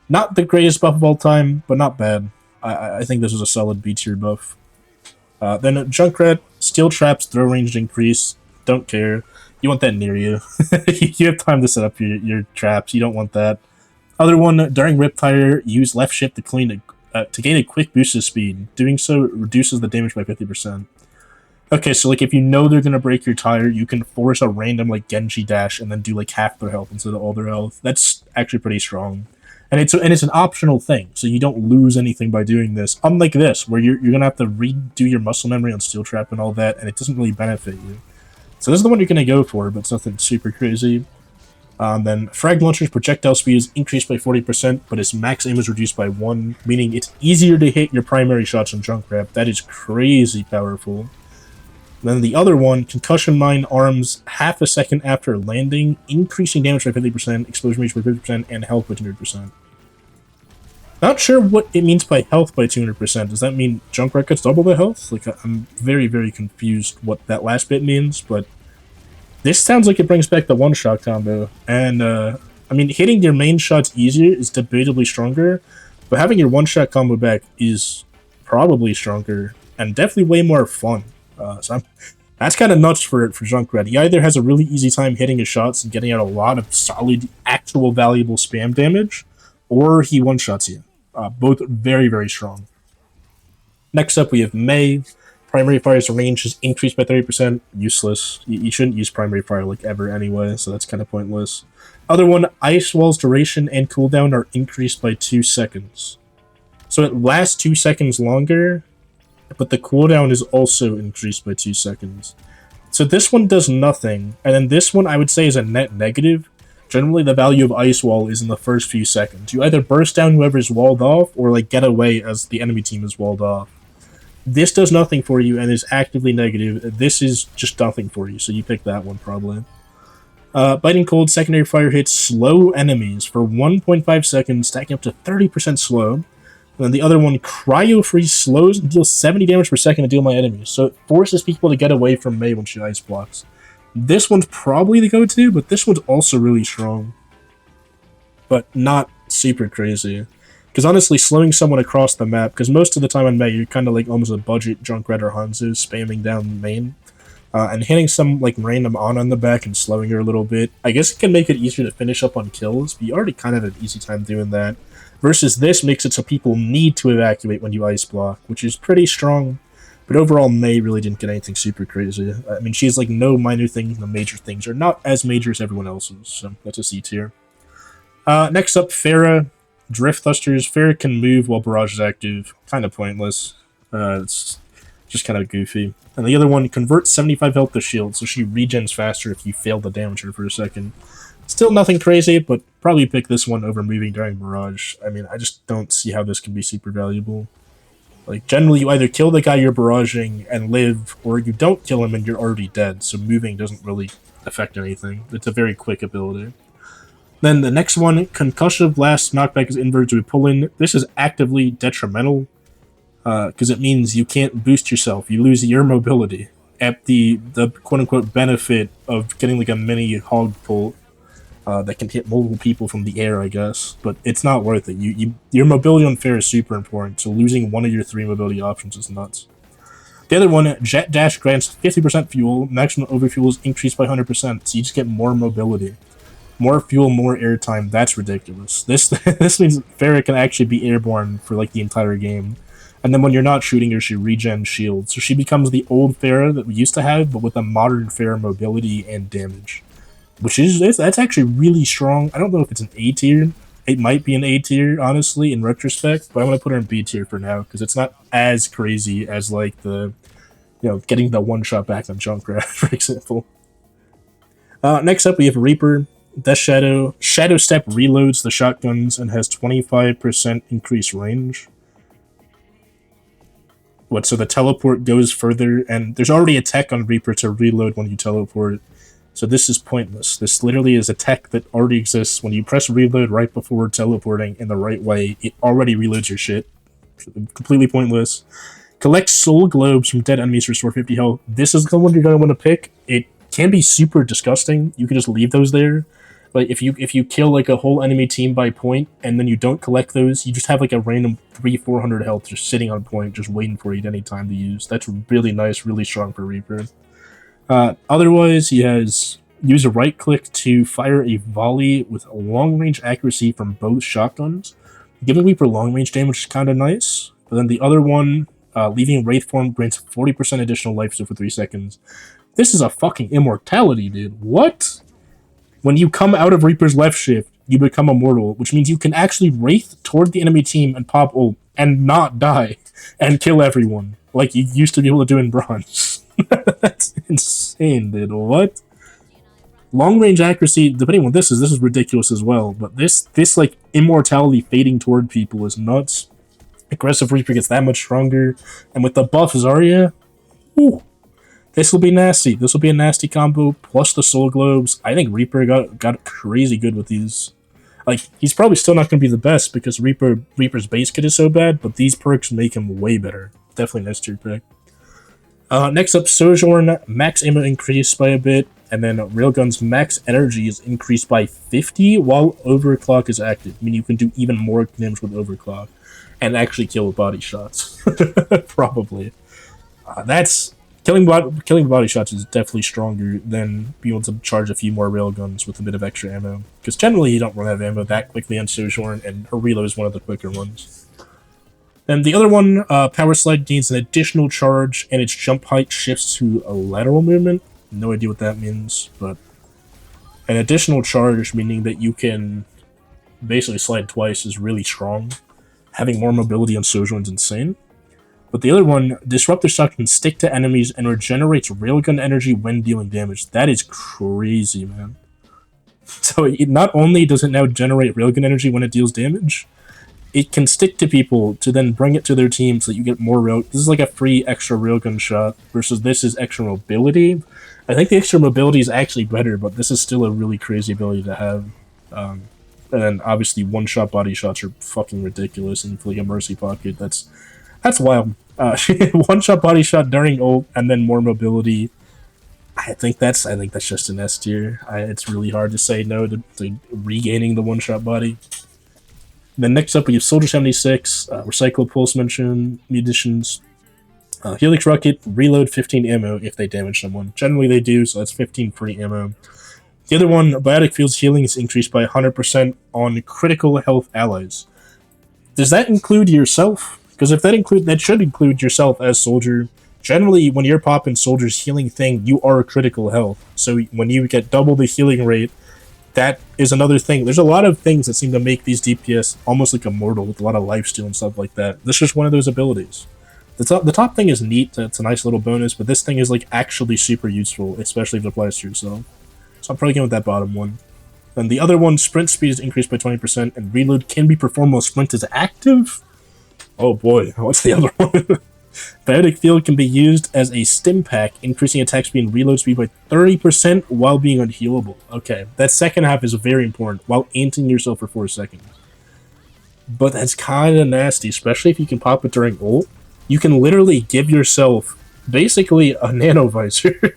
Not the greatest buff of all time, but not bad. I think this is a solid B tier buff. Then Junkrat, steel traps, throw range increase. Don't care. You want that near you. You have time to set up your traps. You don't want that. Other one, during Riptire, use left shift to gain a quick boost of speed. Doing so reduces the damage by 50%. Okay, so like if you know they're gonna break your tire, you can force a random like Genji dash and then do like half their health instead of all their health. That's actually pretty strong. And it's an optional thing, so you don't lose anything by doing this. Unlike this, where you're gonna have to redo your muscle memory on Steel Trap and all that, and it doesn't really benefit you. So this is the one you're gonna go for, but it's nothing super crazy. Then Frag Launcher's projectile speed is increased by 40%, but its max aim is reduced by 1, meaning it's easier to hit your primary shots on Junkrat. That is crazy powerful. Then the other one, Concussion Mine arms half a second after landing, increasing damage by 50%, explosion range by 50%, and health by 200%. Not sure what it means by health by 200%. Does that mean Junkrat gets double the health? Like, I'm very, very confused what that last bit means, but this sounds like it brings back the one-shot combo. And, I mean, hitting your main shots easier is debatably stronger, but having your one-shot combo back is probably stronger and definitely way more fun. That's kind of nuts for Junkrat. He either has a really easy time hitting his shots and getting out a lot of solid, actual valuable spam damage, or he one-shots you. Both very, very strong. Next up, we have Mei. Primary fire's range is increased by 30%. Useless. You shouldn't use primary fire like ever anyway, so that's kind of pointless. Other one, Ice Wall's duration and cooldown are increased by 2 seconds. So it lasts 2 seconds longer, but the cooldown is also increased by 2 seconds. So this one does nothing, and then this one I would say is a net negative. Generally, the value of Ice Wall is in the first few seconds. You either burst down whoever's walled off, or like get away as the enemy team is walled off. This does nothing for you and is actively negative. This is just nothing for you, so you pick that one probably. Biting Cold secondary fire hits slow enemies for 1.5 seconds, stacking up to 30% slow. And then the other one, Cryo Freeze slows and deals 70 damage per second to deal my enemies. So it forces people to get away from Mei when she ice blocks. This one's probably the go-to, but this one's also really strong. But not super crazy. Because honestly, slowing someone across the map, because most of the time on Mei, you're kind of like almost a budget Junkrat or Hanzo spamming down main. And hitting some like random on the back and slowing her a little bit, I guess it can make it easier to finish up on kills, but you already kind of have an easy time doing that. Versus this makes it so people need to evacuate when you ice block, which is pretty strong. But overall, Mei really didn't get anything super crazy. I mean, she has like no minor things, no major things, or not as major as everyone else's, so that's a C tier. Next up, Pharah. Drift Thrusters. Pharah can move while Barrage is active. Kind of pointless. It's just kind of goofy. And the other one, converts 75 health to shield, so she regens faster if you fail to damage her for a second. Still nothing crazy, but probably pick this one over moving during Barrage. I mean, I just don't see how this can be super valuable. Like, generally, you either kill the guy you're barraging and live, or you don't kill him and you're already dead, so moving doesn't really affect anything. It's a very quick ability. Then the next one, Concussive Blast knockback is inverted to a pull-in. This is actively detrimental, because it means you can't boost yourself. You lose your mobility at the quote-unquote benefit of getting like a mini hog pull that can hit multiple people from the air, I guess. But it's not worth it. Your mobility on Pharah is super important, so losing one of your 3 mobility options is nuts. The other one, Jet Dash grants 50% fuel. Maximum overfuel is increased by 100%, so you just get more mobility. More fuel, more airtime. That's ridiculous. This means Pharah can actually be airborne for like the entire game. And then when you're not shooting her, she regens shield. So she becomes the old Pharah that we used to have, but with a modern Pharah mobility and damage. Which is, that's actually really strong. I don't know if it's an A tier. It might be an A tier, honestly, in retrospect, but I'm going to put her in B tier for now, because it's not as crazy as, like, the, you know, getting the one-shot back on Junkrat, for example. Next up, we have Reaper. Death Shadow. Shadow Step reloads the shotguns and has 25% increased range. So the teleport goes further, and there's already a tech on Reaper to reload when you teleport. So this is pointless. This literally is a tech that already exists. When you press reload right before teleporting in the right way, it already reloads your shit. Completely pointless. Collect soul globes from dead enemies to restore 50 health. This is the one you're going to want to pick. It can be super disgusting. You can just leave those there. But if you kill like a whole enemy team by point, and then you don't collect those, you just have like a random 300-400 health just sitting on point, just waiting for you at any time to use. That's really nice, really strong for Reaper. Otherwise, he has use a right click to fire a volley with a long range accuracy from both shotguns. Giving Reaper long range damage is kind of nice. But then the other one, leaving Wraith form grants 40% additional life steal for 3 seconds. This is a fucking immortality, dude. What? When you come out of Reaper's left shift, you become immortal, which means you can actually Wraith toward the enemy team and pop ult and not die and kill everyone, like you used to be able to do in Bronze. That's insane, dude. What? Long range accuracy, depending on what this is ridiculous as well, but this like immortality fading toward people is nuts. Aggressive Reaper gets that much stronger, and with the buff Zarya, whew, this will be nasty. This will be a nasty combo, plus the soul globes. I think Reaper got crazy good with these. Like, he's probably still not going to be the best because Reaper's base kit is so bad, but these perks make him way better. Definitely an S tier pick. Next up, Sojourn. Max ammo increased by a bit, and then Railgun's max energy is increased by 50 while Overclock is active. I mean, you can do even more damage with Overclock and actually kill with body shots. Probably. That's... Killing body shots is definitely stronger than being able to charge a few more railguns with a bit of extra ammo. Because generally you don't run out of ammo that quickly on Sojourn, and her reload is one of the quicker ones. Then the other one, Power Slide, gains an additional charge, and its jump height shifts to a lateral movement. No idea what that means, but an additional charge, meaning that you can basically slide twice, is really strong. Having more mobility on Sojourn is insane. But the other one, Disruptor Shock, can stick to enemies and regenerates railgun energy when dealing damage. That is crazy, man. So not only does it now generate railgun energy when it deals damage, it can stick to people to then bring it to their team so that you get more rail. This is like a free extra railgun shot versus this is extra mobility. I think the extra mobility is actually better, but this is still a really crazy ability to have. And then obviously one-shot body shots are fucking ridiculous, and for like a mercy pocket, that's wild. One-shot body shot during ult and then more mobility. I think that's just an S tier. It's really hard to say no to regaining the one-shot body. Then next up we have Soldier 76, Recycle Pulse munitions, Helix Rocket, reload 15 ammo if they damage someone. Generally they do, so that's 15 free ammo. The other one, Biotic Field's healing is increased by 100% on critical health allies. Does that include yourself? Because if that should include yourself as Soldier. Generally, when you're popping Soldier's healing thing, you are critical health. So when you get double the healing rate, that is another thing. There's a lot of things that seem to make these DPS almost like immortal with a lot of lifesteal and stuff like that. This is just one of those abilities. The top thing is neat. It's a nice little bonus, but this thing is like actually super useful, especially if it applies to yourself. So I'm probably going with that bottom one. And the other one, sprint speed is increased by 20%, and reload can be performed while sprint is active. Oh boy, what's the other one? Biotic Field can be used as a stim pack, increasing attack speed and reload speed by 30% while being unhealable. Okay, that second half is very important, while anting yourself for 4 seconds. But that's kind of nasty, especially if you can pop it during ult. You can literally give yourself basically a nano visor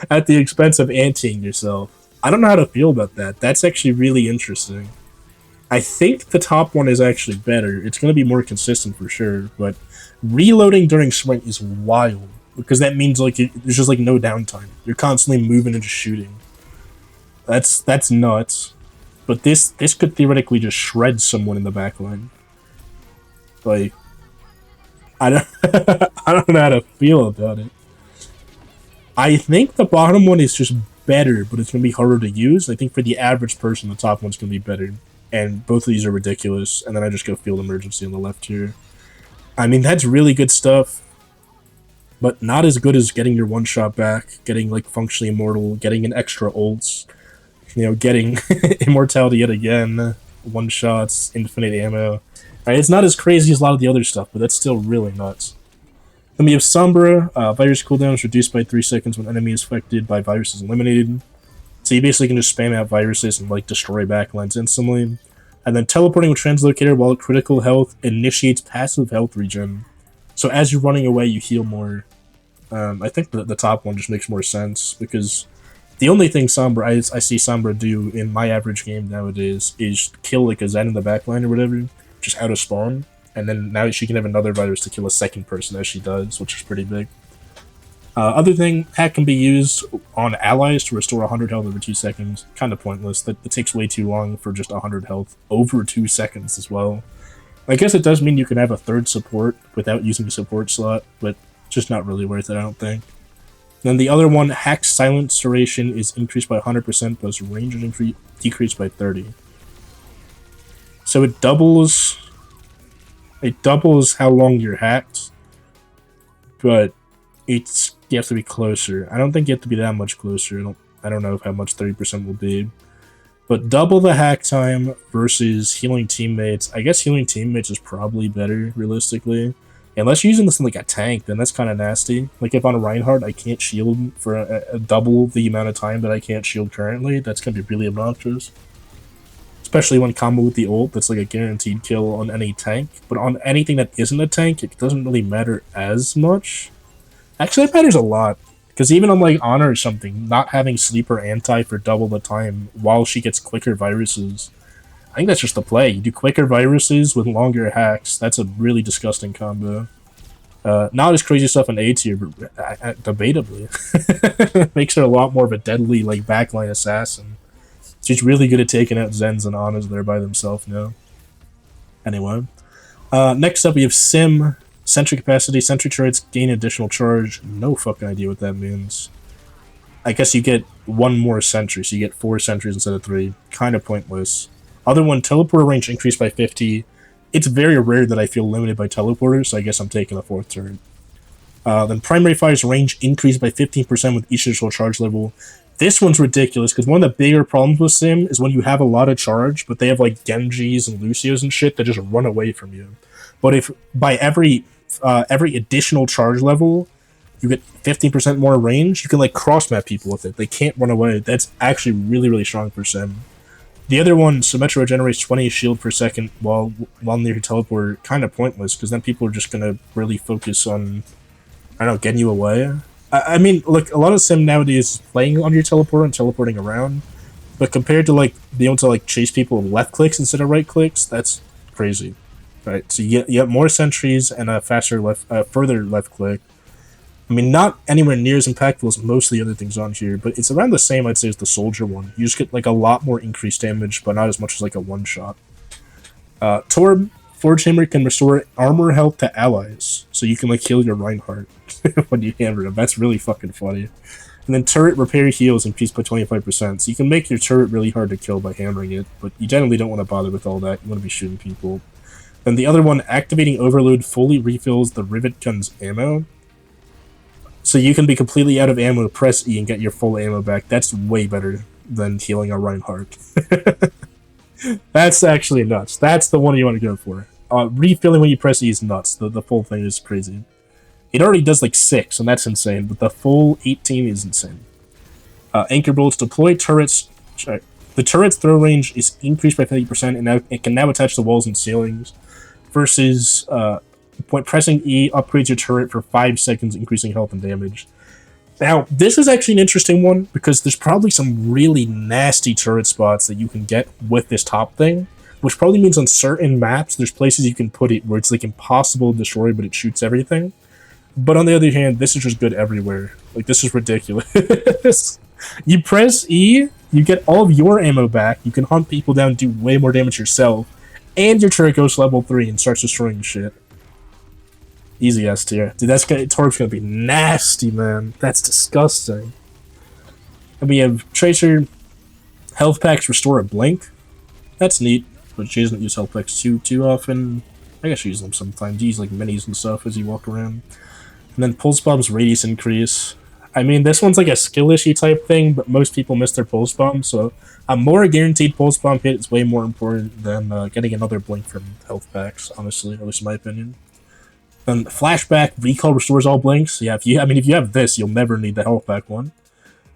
at the expense of anting yourself. I don't know how to feel about that. That's actually really interesting. I think the top one is actually better. It's going to be more consistent for sure, but reloading during sprint is wild because that means like there's just like no downtime. You're constantly moving and just shooting. That's nuts. But this could theoretically just shred someone in the backline. Like I don't I don't know how to feel about it. I think the bottom one is just better, but it's gonna be harder to use. I think for the average person, the top one's gonna be better. And both of these are ridiculous. And then I just go Field Emergency on the left here. I mean, that's really good stuff, but not as good as getting your one-shot back, getting, like, functionally immortal, getting an extra ults, you know, getting immortality yet again, one-shots, infinite ammo. Right, it's not as crazy as a lot of the other stuff, but that's still really nuts. Then we have Sombra. Virus cooldown is reduced by 3 seconds when enemy is affected by viruses eliminated. So you basically can just spam out viruses and, like, destroy backlines instantly. And then teleporting with Translocator while at critical health initiates passive health regen. So as you're running away, you heal more. I think the top one just makes more sense, because the only thing Sombra I see Sombra do in my average game nowadays is kill like a Zen in the backline or whatever, just out of spawn. And then now she can have another virus to kill a second person as she does, which is pretty big. Other thing, hack can be used on allies to restore 100 health over 2 seconds. Kind of pointless. That takes way too long for just 100 health over 2 seconds as well. I guess it does mean you can have a third support without using a support slot, but just not really worth it, I don't think. Then the other one, hack silence duration is increased by 100%, but its range is decreased by 30. So it doubles how long you're hacked, but you have to be closer. I don't think you have to be that much closer. I don't know how much 30% will be. But double the hack time versus healing teammates. I guess healing teammates is probably better, realistically. Unless you're using this in like a tank, then that's kind of nasty. Like if on a Reinhardt I can't shield for a double the amount of time that I can't shield currently, that's going to be really obnoxious. Especially when combo with the ult, that's like a guaranteed kill on any tank. But on anything that isn't a tank, it doesn't really matter as much. Actually, it matters a lot. Because even on like Honor or something, not having Sleeper Anti for double the time while she gets quicker viruses, I think that's just the play. You do quicker viruses with longer hacks. That's a really disgusting combo. Not as crazy stuff in A tier, but debatably. Makes her a lot more of a deadly like backline assassin. She's really good at taking out Zens and Anas there by themselves now. Anyway. Next up, we have Sim. Sentry capacity. Sentry turrets gain additional charge. No fucking idea what that means. I guess you get one more sentry, so you get 4 sentries instead of 3. Kind of pointless. Other one, teleporter range increased by 50. It's very rare that I feel limited by teleporters, so I guess I'm taking a 4th turret. Then primary fire's range increased by 15% with each additional charge level. This one's ridiculous, because one of the bigger problems with Sim is when you have a lot of charge, but they have like Genjis and Lucios and shit that just run away from you. But if by every additional charge level, you get 15% more range, you can like cross-map people with it. They can't run away. That's actually really, really strong for Sim. The other one, Symmetra generates 20 shield per second while near your teleporter. Kind of pointless, because then people are just going to really focus on, I don't know, getting you away. I mean, look, a lot of Sim nowadays is playing on your teleporter and teleporting around, but compared to like being able to like chase people with left clicks instead of right clicks, that's crazy. Right, so you get more sentries and a faster further left click. I mean, not anywhere near as impactful as most of the other things on here, but it's around the same, I'd say, as the soldier one. You just get like a lot more increased damage, but not as much as like a one-shot. Torb, Forge Hammer can restore armor health to allies, so you can like heal your Reinhardt when you hammer him. That's really fucking funny. And then turret repair heals increased by 25%, so you can make your turret really hard to kill by hammering it, but you generally don't want to bother with all that. You want to be shooting people. Then the other one, activating overload, fully refills the rivet gun's ammo. So you can be completely out of ammo, press E, and get your full ammo back. That's way better than healing a Reinhardt. That's actually nuts. That's the one you want to go for. Refilling when you press E is nuts. The full thing is crazy. It already does like 6, and that's insane, but the full 18 is insane. Anchor bolts, deploy turrets. Sorry. The turret's throw range is increased by 50%, and now it can now attach to walls and ceilings. Versus pressing E upgrades your turret for 5 seconds, increasing health and damage. Now, this is actually an interesting one, because there's probably some really nasty turret spots that you can get with this top thing, which probably means on certain maps, there's places you can put it where it's like impossible to destroy, but it shoots everything. But on the other hand, this is just good everywhere. Like, this is ridiculous. You press E, you get all of your ammo back, you can hunt people down, do way more damage yourself, and your turret goes to level 3 and starts destroying shit. Easy S tier. Dude, Torque's gonna be nasty, man. That's disgusting. And we have Tracer. Health packs restore a blink. That's neat, but she doesn't use health packs too often. I guess she uses them sometimes. You use like minis and stuff as you walk around. And then Pulse Bomb's radius increase. I mean, this one's like a skill issue type thing, but most people miss their Pulse Bomb, so a more guaranteed Pulse Bomb hit is way more important than getting another blink from health packs, honestly, at least in my opinion. Then Flashback, Recall restores all blinks. Yeah, if you have this, you'll never need the health pack one.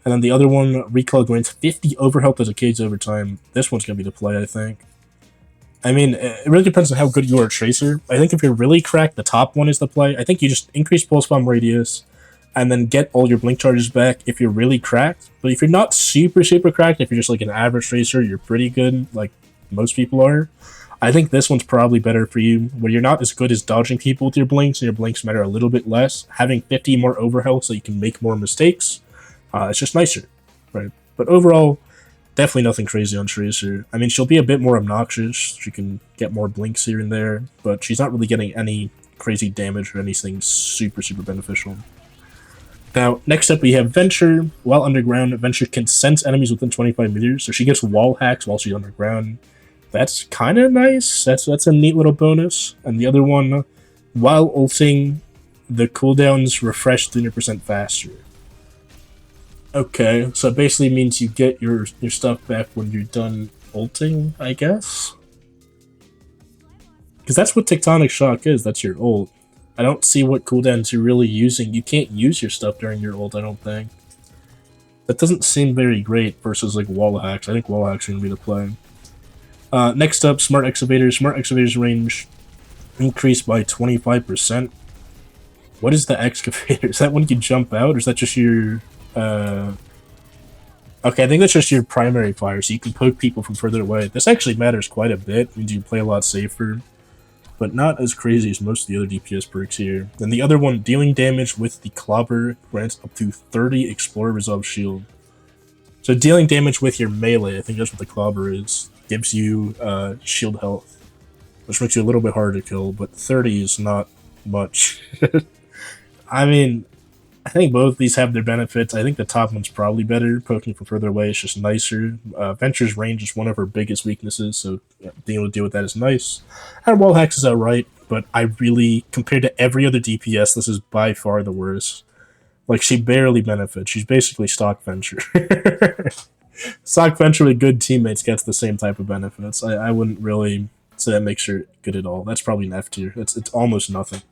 And then the other one, Recall grants 50 overhealth as a cage over time. This one's going to be the play, I think. I mean, it really depends on how good you are at Tracer. I think if you're really cracked, the top one is the play. I think you just increase Pulse Bomb radius, and then get all your blink charges back if you're really cracked. But if you're not super cracked, if you're just like an average Tracer, you're pretty good, like most people are. I think this one's probably better for you, where you're not as good as dodging people with your blinks, and your blinks matter a little bit less. Having 50 more overhealth so you can make more mistakes, it's just nicer, right? But overall, definitely nothing crazy on Tracer. I mean, she'll be a bit more obnoxious. She can get more blinks here and there, but she's not really getting any crazy damage or anything super beneficial. Now, next up we have Venture. While underground, Venture can sense enemies within 25 meters, so she gets wall hacks while she's underground. That's kind of nice. That's a neat little bonus. And the other one, while ulting, the cooldowns refresh 300% faster. Okay, so it basically means you get your stuff back when you're done ulting, I guess? Because that's what Tectonic Shock is, that's your ult. I don't see what cooldowns you're really using. You can't use your stuff during your ult, I don't think. That doesn't seem very great versus like wall hacks. I think wall hacks are going to be the play. Next up, Smart Excavators. Smart Excavators range increased by 25%. What is the Excavator? Is that when you jump out, or is that just your... Okay, I think that's just your primary fire, so you can poke people from further away. This actually matters quite a bit. It means you play a lot safer, but not as crazy as most of the other DPS perks here. Then the other one, dealing damage with the Clobber, grants up to 30 Explorer Resolve Shield. So dealing damage with your melee, I think that's what the Clobber is, gives you shield health. which makes you a little bit harder to kill, but 30 is not much. I mean, I think both of these have their benefits. I think the top one's probably better. Poking from further away is just nicer. Venture's range is one of her biggest weaknesses, so yeah, being able to deal with that is nice. And wall hacks is alright, but I really, compared to every other DPS, this is by far the worst. Like, she barely benefits. She's basically stock Venture. Stock Venture with good teammates gets the same type of benefits. I wouldn't really say that makes her good at all. That's probably an F tier. It's almost nothing.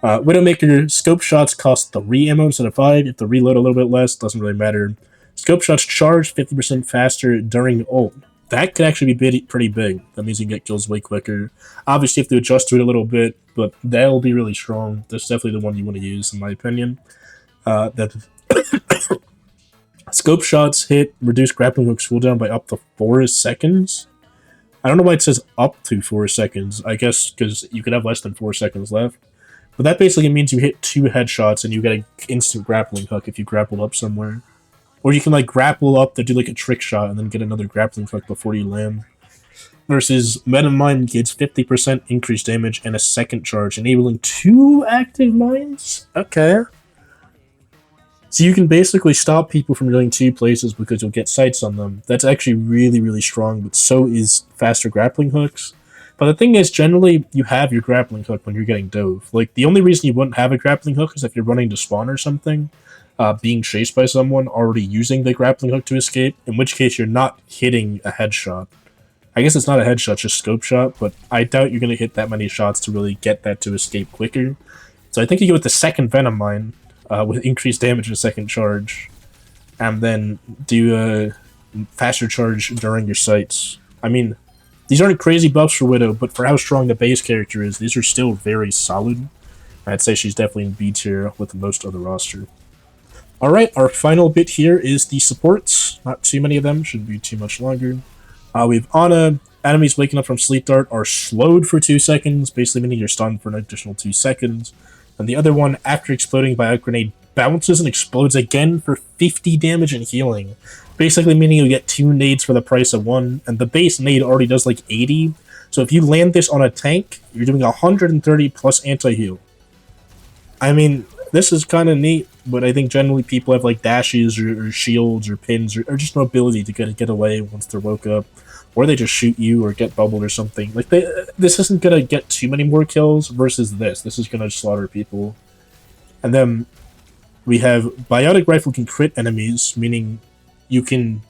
Widowmaker scope shots cost 3 ammo instead of 5. You have to reload a little bit less, doesn't really matter. Scope shots charge 50% faster during ult. That could actually be pretty big. That means you can get kills way quicker. Obviously, you have to adjust to it a little bit, but that'll be really strong. That's definitely the one you want to use, in my opinion. That scope shots hit reduce grappling hook cooldown by up to 4 seconds. I don't know why it says up to 4 seconds. I guess because you could have less than 4 seconds left. But that basically means you hit 2 headshots and you get an instant grappling hook if you grapple up somewhere. Or you can like grapple up to do like a trick shot and then get another grappling hook before you land. Versus Metamind gets 50% increased damage and a second charge, enabling 2 active mines? Okay. So you can basically stop people from going 2 places because you'll get sights on them. That's actually really, really strong, but so is faster grappling hooks. But the thing is, generally, you have your grappling hook when you're getting dove. Like, the only reason you wouldn't have a grappling hook is if you're running to spawn or something, being chased by someone already using the grappling hook to escape, in which case you're not hitting a headshot. I guess it's not a headshot, just scope shot, but I doubt you're going to hit that many shots to really get that to escape quicker. So I think you go with the second Venom Mine, with increased damage and second charge, and then do a faster charge during your sights. I mean, these aren't crazy buffs for Widow, but for how strong the base character is, these are still very solid. I'd say she's definitely in B tier with most of the roster. Alright, our final bit here is the supports. Not too many of them, shouldn't be too much longer. We have Ana. Enemies waking up from Sleep Dart are slowed for 2 seconds, basically meaning you're stunned for an additional 2 seconds. And the other one, after exploding by a grenade, bounces and explodes again for 50 damage and healing. Basically meaning you get 2 nades for the price of 1, and the base nade already does like 80. So if you land this on a tank, you're doing 130 plus anti-heal. I mean, this is kind of neat, but I think generally people have like dashes or shields or pins or just no ability to get away once they're woke up. Or they just shoot you or get bubbled or something. Like, this isn't going to get too many more kills versus this. This is going to slaughter people. And then we have Biotic Rifle can crit enemies, meaning you can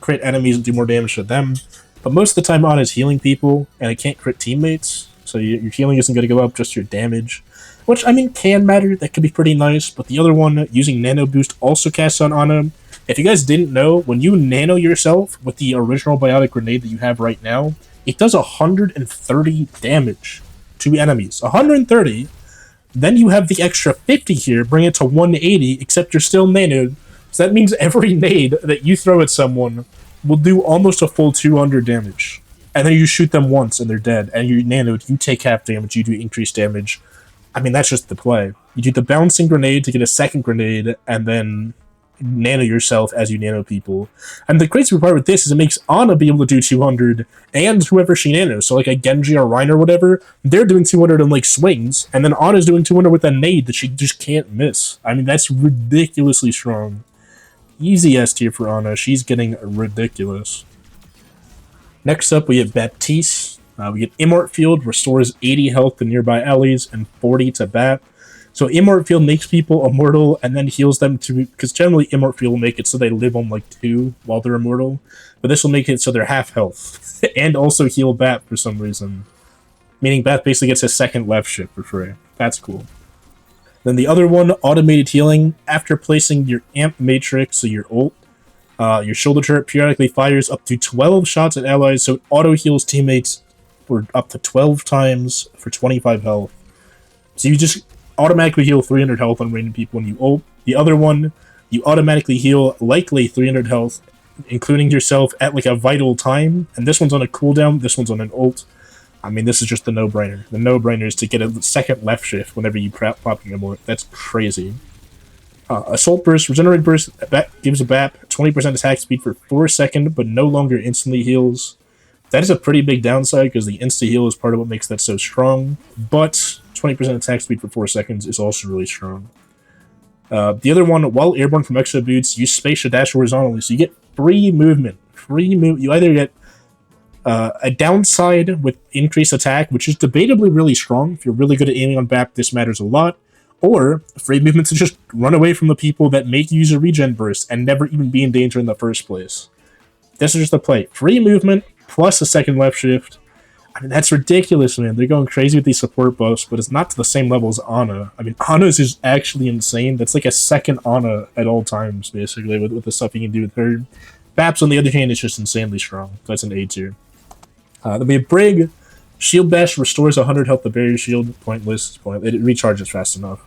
crit enemies and do more damage to them. But most of the time Ana's healing people, and it can't crit teammates. So your healing isn't going to go up, just your damage. Which, I mean, can matter. That could be pretty nice. But the other one, using Nano Boost, also casts on Ana. If you guys didn't know, when you nano yourself with the original Biotic Grenade that you have right now, it does 130 damage to enemies. 130. Then you have the extra 50 here, bring it to 180, except you're still nanoed. So that means every nade that you throw at someone will do almost a full 200 damage. And then you shoot them once and they're dead. And you're nanoed, you take half damage, you do increased damage. I mean, that's just the play. You do the bouncing grenade to get a second grenade, and then nano yourself as you nano people. And the crazy part with this is it makes Ana be able to do 200 and whoever she nanos. So like a Genji or Rein or whatever, they're doing 200 in like swings, and then Ana's doing 200 with a nade that she just can't miss. I mean, that's ridiculously strong. Easy S tier for Ana. She's getting ridiculous. Next up, we have Baptiste. We get Immort Field, restores 80 health to nearby allies and 40 to Bat. So Immort Field makes people immortal and then heals them to... Because generally Immort Field will make it so they live on like 2 while they're immortal. But this will make it so they're half health. And also heal Bat for some reason. Meaning Bat basically gets his second left shift for free. That's cool. Then the other one, Automated Healing. After placing your Amp Matrix, so your ult, your shoulder turret periodically fires up to 12 shots at allies, so it auto-heals teammates for up to 12 times for 25 health. So you just automatically heal 300 health on random people when you ult. The other one, you automatically heal likely 300 health, including yourself, at like a vital time. And this one's on a cooldown, this one's on an ult. I mean, this is just the no-brainer. The no-brainer is to get a second left shift whenever you pop your immort. That's crazy. Assault Burst, Regenerate Burst gives a BAP 20% attack speed for 4 seconds, but no longer instantly heals. That is a pretty big downside because the insta-heal is part of what makes that so strong, but 20% attack speed for 4 seconds is also really strong. The other one, while airborne from extra boots, use space to dash horizontally, so you get free movement. You either get a downside with increased attack, which is debatably really strong. If you're really good at aiming on BAP, this matters a lot. Or free movement to just run away from the people that make you use a regen burst and never even be in danger in the first place. This is just the play. Free movement plus a second left shift. I mean, that's ridiculous, man. They're going crazy with these support buffs, but it's not to the same level as Ana. I mean, Ana's is actually insane. That's like a second Ana at all times, basically, with the stuff you can do with her. Baps, on the other hand, is just insanely strong. That's an A tier. Then we have Brig. Shield Bash restores 100 health to barrier shield. Pointless. It recharges fast enough.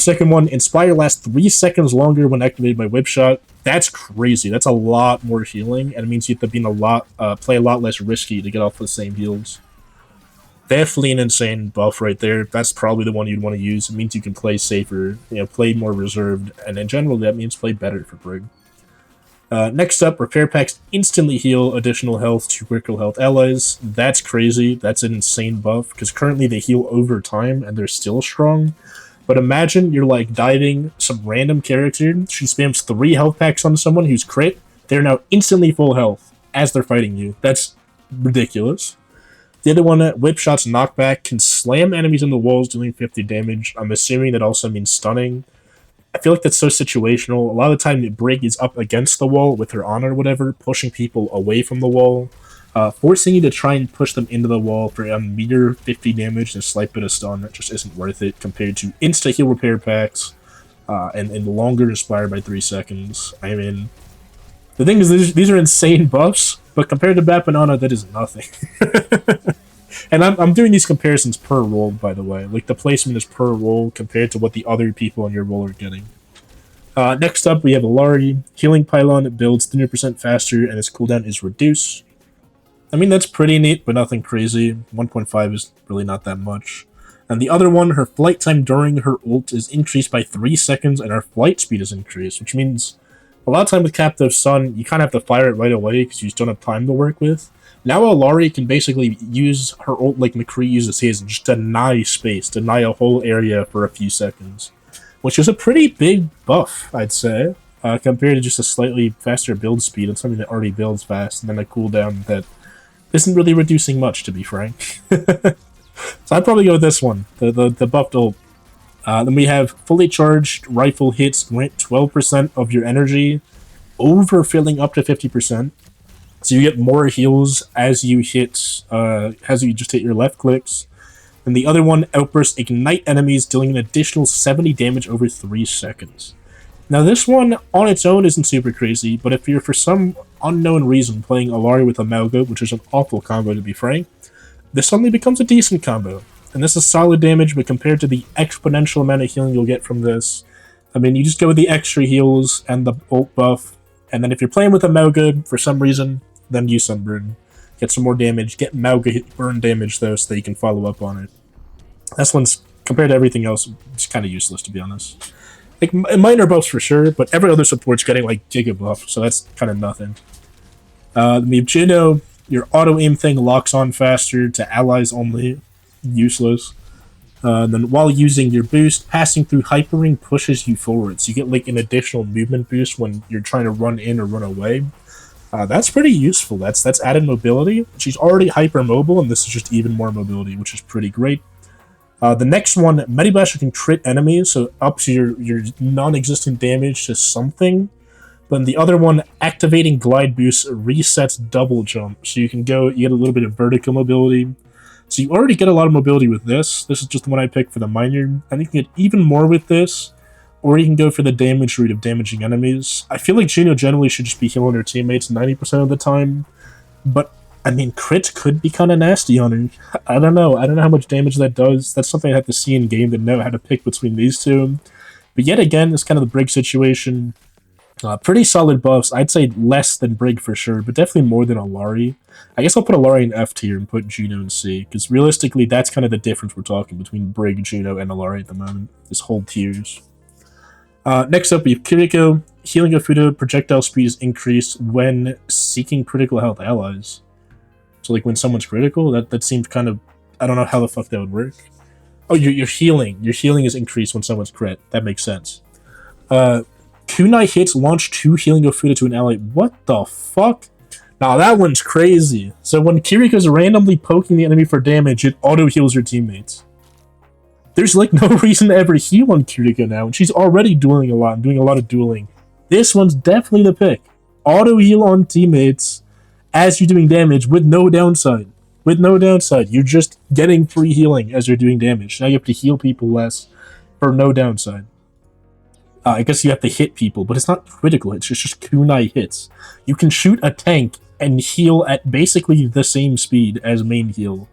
Second one, Inspire lasts 3 seconds longer when activated by Whip Shot. That's crazy. That's a lot more healing, and it means you have to be play a lot less risky to get off the same heals. Definitely an insane buff right there. That's probably the one you'd want to use. It means you can play safer, play more reserved, and in general, that means play better for Brig. Next up, Repair Packs instantly heal additional health to critical health allies. That's crazy. That's an insane buff, because currently they heal over time, and they're still strong. But imagine you're like diving some random character, she spams 3 health packs on someone who's crit, they're now instantly full health as they're fighting you. That's ridiculous. The other one, Whip Shot's knockback can slam enemies in the walls dealing 50 damage. I'm assuming that also means stunning. I feel like that's so situational. A lot of the time, Brig is up against the wall with her Honor or whatever, pushing people away from the wall, forcing you to try and push them into the wall for a mere 50 damage and a slight bit of stun. That just isn't worth it compared to insta-heal repair packs and longer Inspire by 3 seconds. I mean, the thing is, these are insane buffs, but compared to Bap and Ana, that is nothing. And I'm doing these comparisons per role, by the way. Like, the placement is per role compared to what the other people on your role are getting. Next up, we have Alari. Healing Pylon builds 300% faster, and its cooldown is reduced. I mean, that's pretty neat, but nothing crazy. 1.5 is really not that much. And the other one, her flight time during her ult is increased by 3 seconds, and her flight speed is increased, which means a lot of time with Captive Sun, you kind of have to fire it right away because you just don't have time to work with. Now Alari can basically use her ult like McCree uses his and just deny space, deny a whole area for a few seconds. Which is a pretty big buff, I'd say, compared to just a slightly faster build speed and something that already builds fast, and then a cooldown that isn't really reducing much, to be frank. So I'd probably go with this one, the buffed ult. Then we have fully charged rifle hits grant 12% of your energy, overfilling up to 50%. So you get more heals as you just hit your left clicks. And the other one, Outburst Ignite enemies, dealing an additional 70 damage over 3 seconds. Now this one, on its own, isn't super crazy, but if you're for some unknown reason playing Alari with Amalga, which is an awful combo to be frank, this suddenly becomes a decent combo. And this is solid damage, but compared to the exponential amount of healing you'll get from this, I mean, you just go with the extra heals and the ult buff, and then if you're playing with Amalga for some reason, then use Sunburn. Get some more damage, get Amalga burn damage though, so that you can follow up on it. This one's, compared to everything else, it's kind of useless, to be honest. Like, minor buffs for sure, but every other support's getting like Giga buff, so that's kind of nothing. Juno, your auto aim thing locks on faster to allies only. Useless. Then while using your boost, passing through Hypering pushes you forward, so you get like an additional movement boost when you're trying to run in or run away. That's pretty useful. That's added mobility. She's already hyper mobile, and this is just even more mobility, which is pretty great. The next one, Medibasher can crit enemies, so ups your non-existent damage to something. But the other one, activating Glide Boost resets double jump, so you get a little bit of vertical mobility. So you already get a lot of mobility with this. This is just the one I picked for the minor. I think you can get even more with this, or you can go for the damage route of damaging enemies. I feel like Juno generally should just be healing her teammates 90% of the time, but I mean, crit could be kind of nasty on her. I don't know how much damage that does. That's something I have to see in game to know how to pick between these two. But yet again, it's kind of the Brig situation. Pretty solid buffs. I'd say less than Brig for sure, but definitely more than Alari. I guess I'll put Alari in F tier and put Juno in C, because realistically, that's kind of the difference we're talking between Brig, Juno, and Alari at the moment. This whole tiers. Next up, we have Kiriko. Healing of Fudo projectile speed is increased when seeking critical health allies. So like when someone's critical, that seems kind of, I don't know how the fuck that would work. Oh, your healing. Your healing is increased when someone's crit. That makes sense. Kunai hits launch 2 healing of Fuda to an ally. What the fuck? Now that one's crazy. So when Kiriko's randomly poking the enemy for damage, it auto heals your teammates. There's like no reason to ever heal on Kiriko now, and she's already dueling a lot and doing a lot of dueling. This one's definitely the pick. Auto heal on teammates as you're doing damage with no downside. With no downside. You're just getting free healing as you're doing damage. Now you have to heal people less for no downside. I guess you have to hit people, but it's not critical hits. It's just kunai hits. You can shoot a tank and heal at basically the same speed as main heal.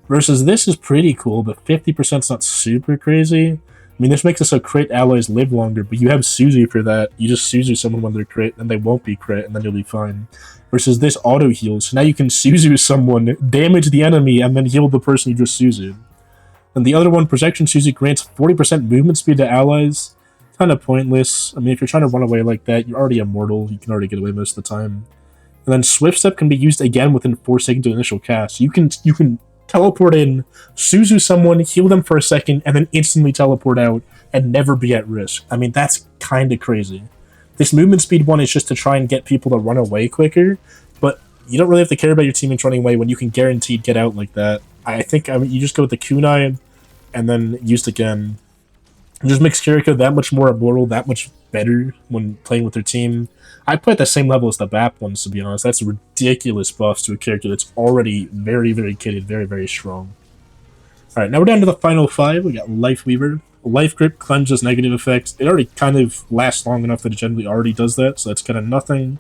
Versus this is pretty cool, but 50% is not super crazy. I mean, this makes it so crit allies live longer, but you have Suzu for that. You just Suzu someone when they're crit, and they won't be crit, and then you'll be fine. Versus this auto heals. So now you can Suzu someone, damage the enemy, and then heal the person you just Suzu. And the other one, Protection Suzu, grants 40% movement speed to allies. Kind of pointless. I mean, if you're trying to run away like that, you're already immortal. You can already get away most of the time. And then Swift Step can be used again within 4 seconds of initial cast. You can teleport in, Suzu someone, heal them for a second, and then instantly teleport out and never be at risk. I mean, that's kind of crazy. This movement speed one is just to try and get people to run away quicker, but you don't really have to care about your teammates running away when you can guaranteed get out like that. I think you just go with the kunai and then use it again. It just makes Kiriko that much more immortal, that much better when playing with their team. I'd put it at the same level as the BAP ones, to be honest. That's ridiculous buffs to a character that's already very, very kitted, very, very strong. Alright, now we're down to the final 5. We got Life Weaver. Life Grip cleanses negative effects. It already kind of lasts long enough that it generally already does that, so that's kind of nothing.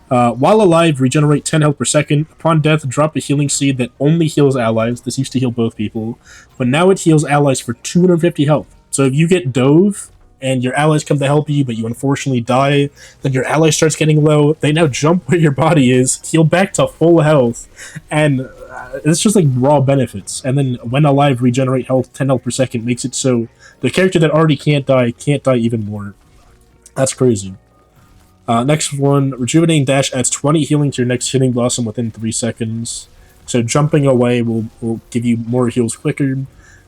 While alive, regenerate 10 health per second. Upon death, drop a healing seed that only heals allies. This used to heal both people, but now it heals allies for 250 health. So if you get dove, and your allies come to help you, but you unfortunately die, then your ally starts getting low, they now jump where your body is, heal back to full health, and it's just like raw benefits. And then when alive, regenerate health 10 health per second makes it so the character that already can't die even more. That's crazy. Next one, Rejuvenating Dash adds 20 healing to your next hitting blossom within 3 seconds. So jumping away will give you more heals quicker.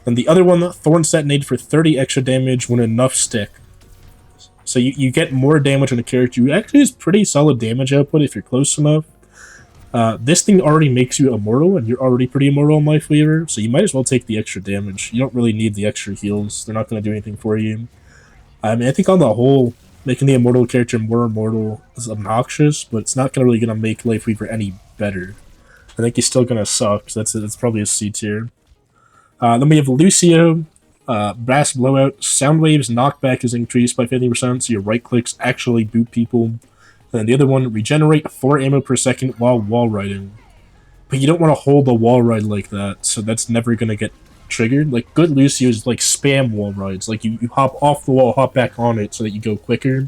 And the other one, Thorn Detonated for 30 extra damage when enough stick. So you get more damage on a character. You actually has pretty solid damage output if you're close enough. This thing already makes you immortal, and you're already pretty immortal in Life Weaver, so you might as well take the extra damage. You don't really need the extra heals. They're not going to do anything for you. I mean, I think on the whole, making the immortal character more immortal is obnoxious, but it's not really going to make Life Weaver any better. I think he's still going to suck, so that's probably a C tier. Then we have Lucio, Brass Blowout. Soundwave's knockback is increased by 50%, so your right clicks actually boot people. And then the other one, Regenerate 4 ammo per second while wall riding. But you don't want to hold a wall ride like that, so that's never going to get triggered. Like, good Lucio's like spam wall rides. Like, you hop off the wall, hop back on it so that you go quicker.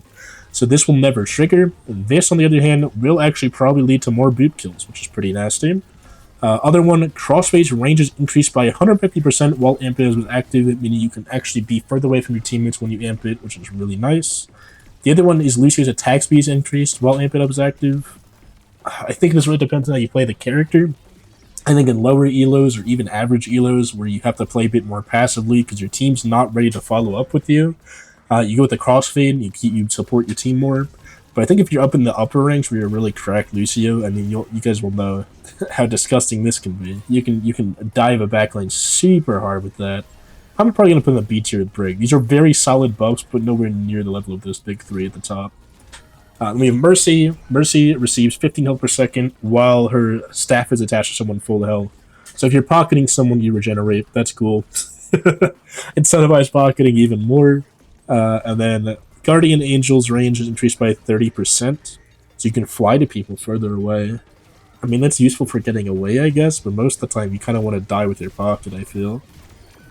So this will never trigger. This, on the other hand, will actually probably lead to more boot kills, which is pretty nasty. Other one, Crossfade's range is increased by 150% while Amp is active, meaning you can actually be further away from your teammates when you amp it, which is really nice. The other one is Lucio's attack speed is increased while Amp It Up is active. I think this really depends on how you play the character. I think in lower elos or even average elos where you have to play a bit more passively because your team's not ready to follow up with you, you go with the Crossfade, you support your team more. But I think if you're up in the upper ranks where you're really cracked Lucio, I mean, you guys will know how disgusting this can be. You can dive a backline super hard with that. I'm probably going to put in the B tier with Brig. These are very solid buffs, but nowhere near the level of those big 3 at the top. We have Mercy. Mercy receives 15 health per second while her staff is attached to someone full health. So if you're pocketing someone, you regenerate. That's cool. Incentivize pocketing even more. And then Guardian Angel's range is increased by 30%, so you can fly to people further away. I mean, that's useful for getting away, I guess, but most of the time you kind of want to die with your pocket, I feel.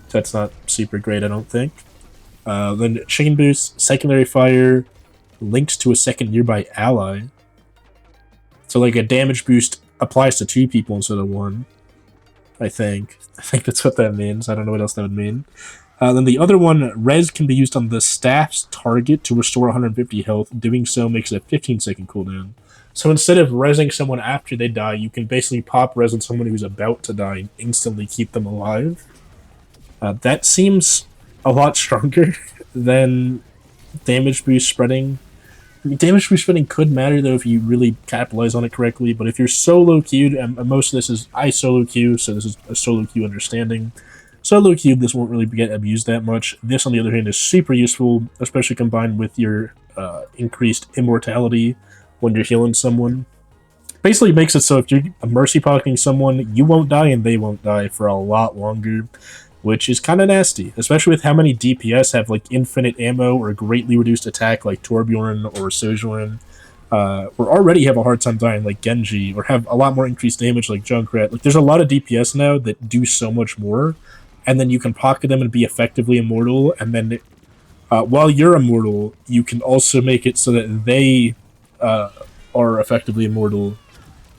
So that's not super great, I don't think. Then Chain Boost, Secondary Fire, links to a second nearby ally. So like a damage boost applies to 2 people instead of 1, I think. I think that's what that means. I don't know what else that would mean. Then the other one, Res can be used on the staff's target to restore 150 health. Doing so makes it a 15-second cooldown. So instead of resing someone after they die, you can basically pop res on someone who's about to die and instantly keep them alive. That seems a lot stronger than damage boost spreading. I mean, damage boost spreading could matter though if you really capitalize on it correctly, but if you're solo queued, and most of this is I solo queue, so this is a solo queue understanding. Solo queue, this won't really get abused that much. This, on the other hand, is super useful, especially combined with your increased immortality when you're healing someone. Basically makes it so if you're mercy pocketing someone, you won't die and they won't die for a lot longer, which is kind of nasty, especially with how many DPS have like infinite ammo or greatly reduced attack like Torbjorn or Sojourn, or already have a hard time dying like Genji, or have a lot more increased damage like Junkrat. Like there's a lot of DPS now that do so much more, and then you can pocket them and be effectively immortal, and then while you're immortal, you can also make it so that they are effectively immortal,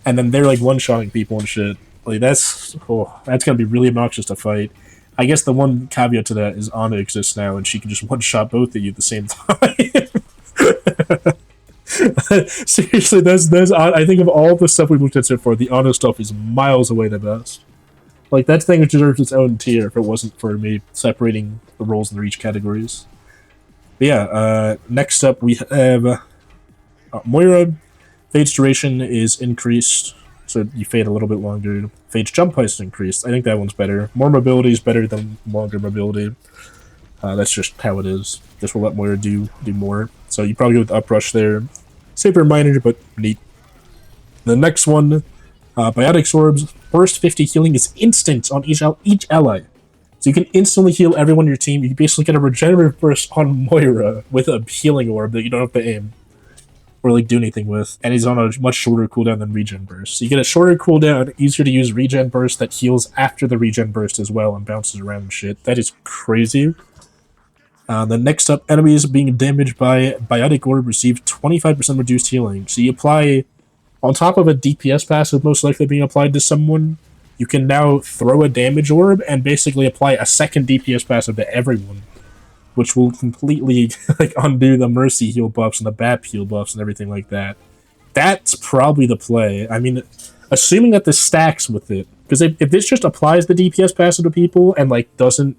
and then they're like one-shotting people and shit. Like that's gonna be really obnoxious to fight. I guess the one caveat to that is Ana exists now, and she can just one-shot both of you at the same time. Seriously, that's I think of all the stuff we've looked at so far, the Ana stuff is miles away the best. Like, that thing deserves its own tier if it wasn't for me separating the roles in each categories. But yeah, next up we have Moira. Fade's duration is increased, so you fade a little bit longer. Fade's jump height is increased. I think that one's better. More mobility is better than longer mobility. That's just how it is. This will let Moira do more. So you probably go with Uprush there. Super minor, but neat. The next one, Biotic Orbs. First 50 healing is instant on each ally. So you can instantly heal everyone on your team. You can basically get a regenerative burst on Moira with a healing orb that you don't have to aim or like do anything with, and he's on a much shorter cooldown than regen burst. So you get a shorter cooldown, easier to use regen burst that heals after the regen burst as well and bounces around and shit. That is crazy. The next up, enemies being damaged by Biotic Orb receive 25% reduced healing. So you apply, on top of a DPS passive most likely being applied to someone, you can now throw a damage orb and basically apply a second DPS passive to everyone, which will completely like undo the Mercy heal buffs and the BAP heal buffs and everything like that. That's probably the play. I mean, assuming that this stacks with it, because if this just applies the DPS passive to people and like doesn't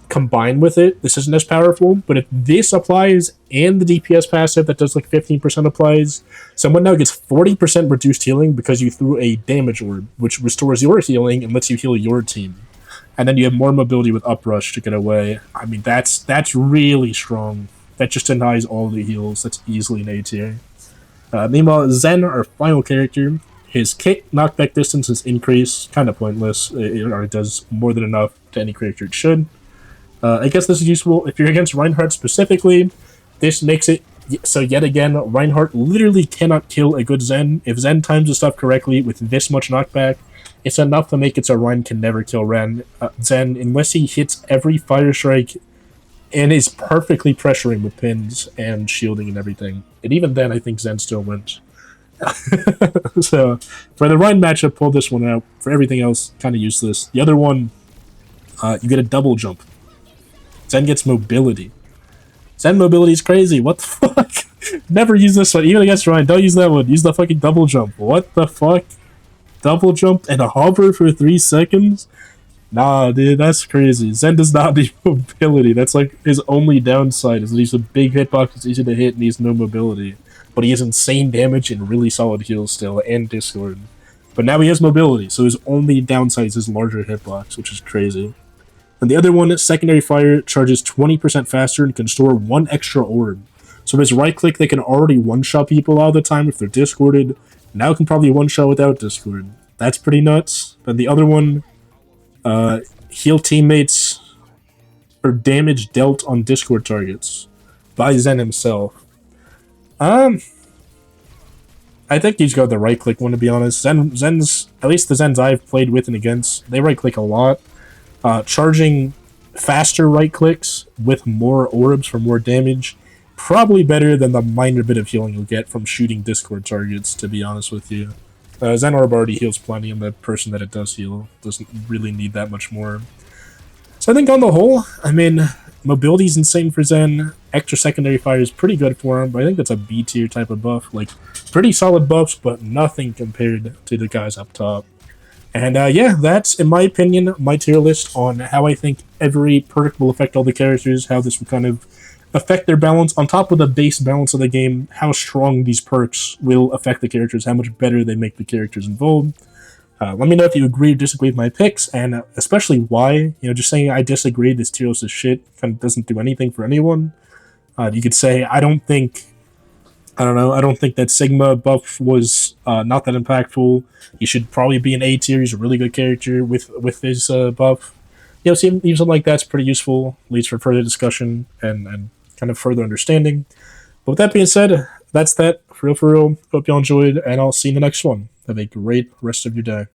combine with it, this isn't as powerful. But if this applies and the DPS passive that does like 15% applies, someone now gets 40% reduced healing because you threw a damage orb, which restores your healing and lets you heal your team. And then you have more mobility with Uprush to get away. I mean, that's really strong. That just denies all the heals. That's easily an A tier. Meanwhile, Zen, our final character, his kick knockback distance is increased. Kind of pointless. It does more than enough to any character it should. I guess this is useful if you're against Reinhardt specifically. This makes it so yet again, Reinhardt literally cannot kill a good Zen. If Zen times his stuff correctly with this much knockback, it's enough to make it so Rein can never kill Zen unless he hits every fire strike and is perfectly pressuring with pins and shielding and everything. And even then, I think Zen still wins. So, for the Rein matchup, pull this one out. For everything else, kind of useless. The other one, you get a double jump. Zen gets mobility. Zen mobility is crazy. What the fuck? Never use this one. Even against Rein, don't use that one. Use the fucking double jump. What the fuck? Double jump and a hover for 3 seconds? Nah, dude, that's crazy. Zen does not need mobility. That's like his only downside is that he's a big hitbox, it's easy to hit, and he's no mobility. But he has insane damage and really solid heals still, and Discord. But now he has mobility, so his only downside is his larger hitbox, which is crazy. And the other one, Secondary Fire, charges 20% faster and can store 1 extra orb. So his right click, they can already one-shot people all the time if they're discorded. Now can probably one-shot without Discord. That's pretty nuts. Then the other one, heal teammates for damage dealt on Discord targets by Zen himself. I think he's got the right-click one, to be honest. Zen's, at least the Zens I've played with and against, they right-click a lot. Charging faster right-clicks with more orbs for more damage, probably better than the minor bit of healing you'll get from shooting Discord targets, to be honest with you. Zen Orb already heals plenty, and the person that it does heal doesn't really need that much more. So I think on the whole, I mean, mobility's insane for Zen, extra secondary fire is pretty good for him, but I think that's a B tier type of buff. Like, pretty solid buffs, but nothing compared to the guys up top. And yeah, that's, in my opinion, my tier list on how I think every perk will affect all the characters, how this will kind of affect their balance, on top of the base balance of the game, how strong these perks will affect the characters, how much better they make the characters involved. Let me know if you agree or disagree with my picks, and especially why. You know, just saying I disagree, this tier list is shit, kind of doesn't do anything for anyone. You could say, I don't think that Sigma buff was not that impactful. He should probably be an A tier. He's a really good character with his buff. You know, something like that's pretty useful, leads for further discussion and kind of further understanding. But with that being said, that's that. For real, for real. Hope y'all enjoyed, and I'll see you in the next one. Have a great rest of your day.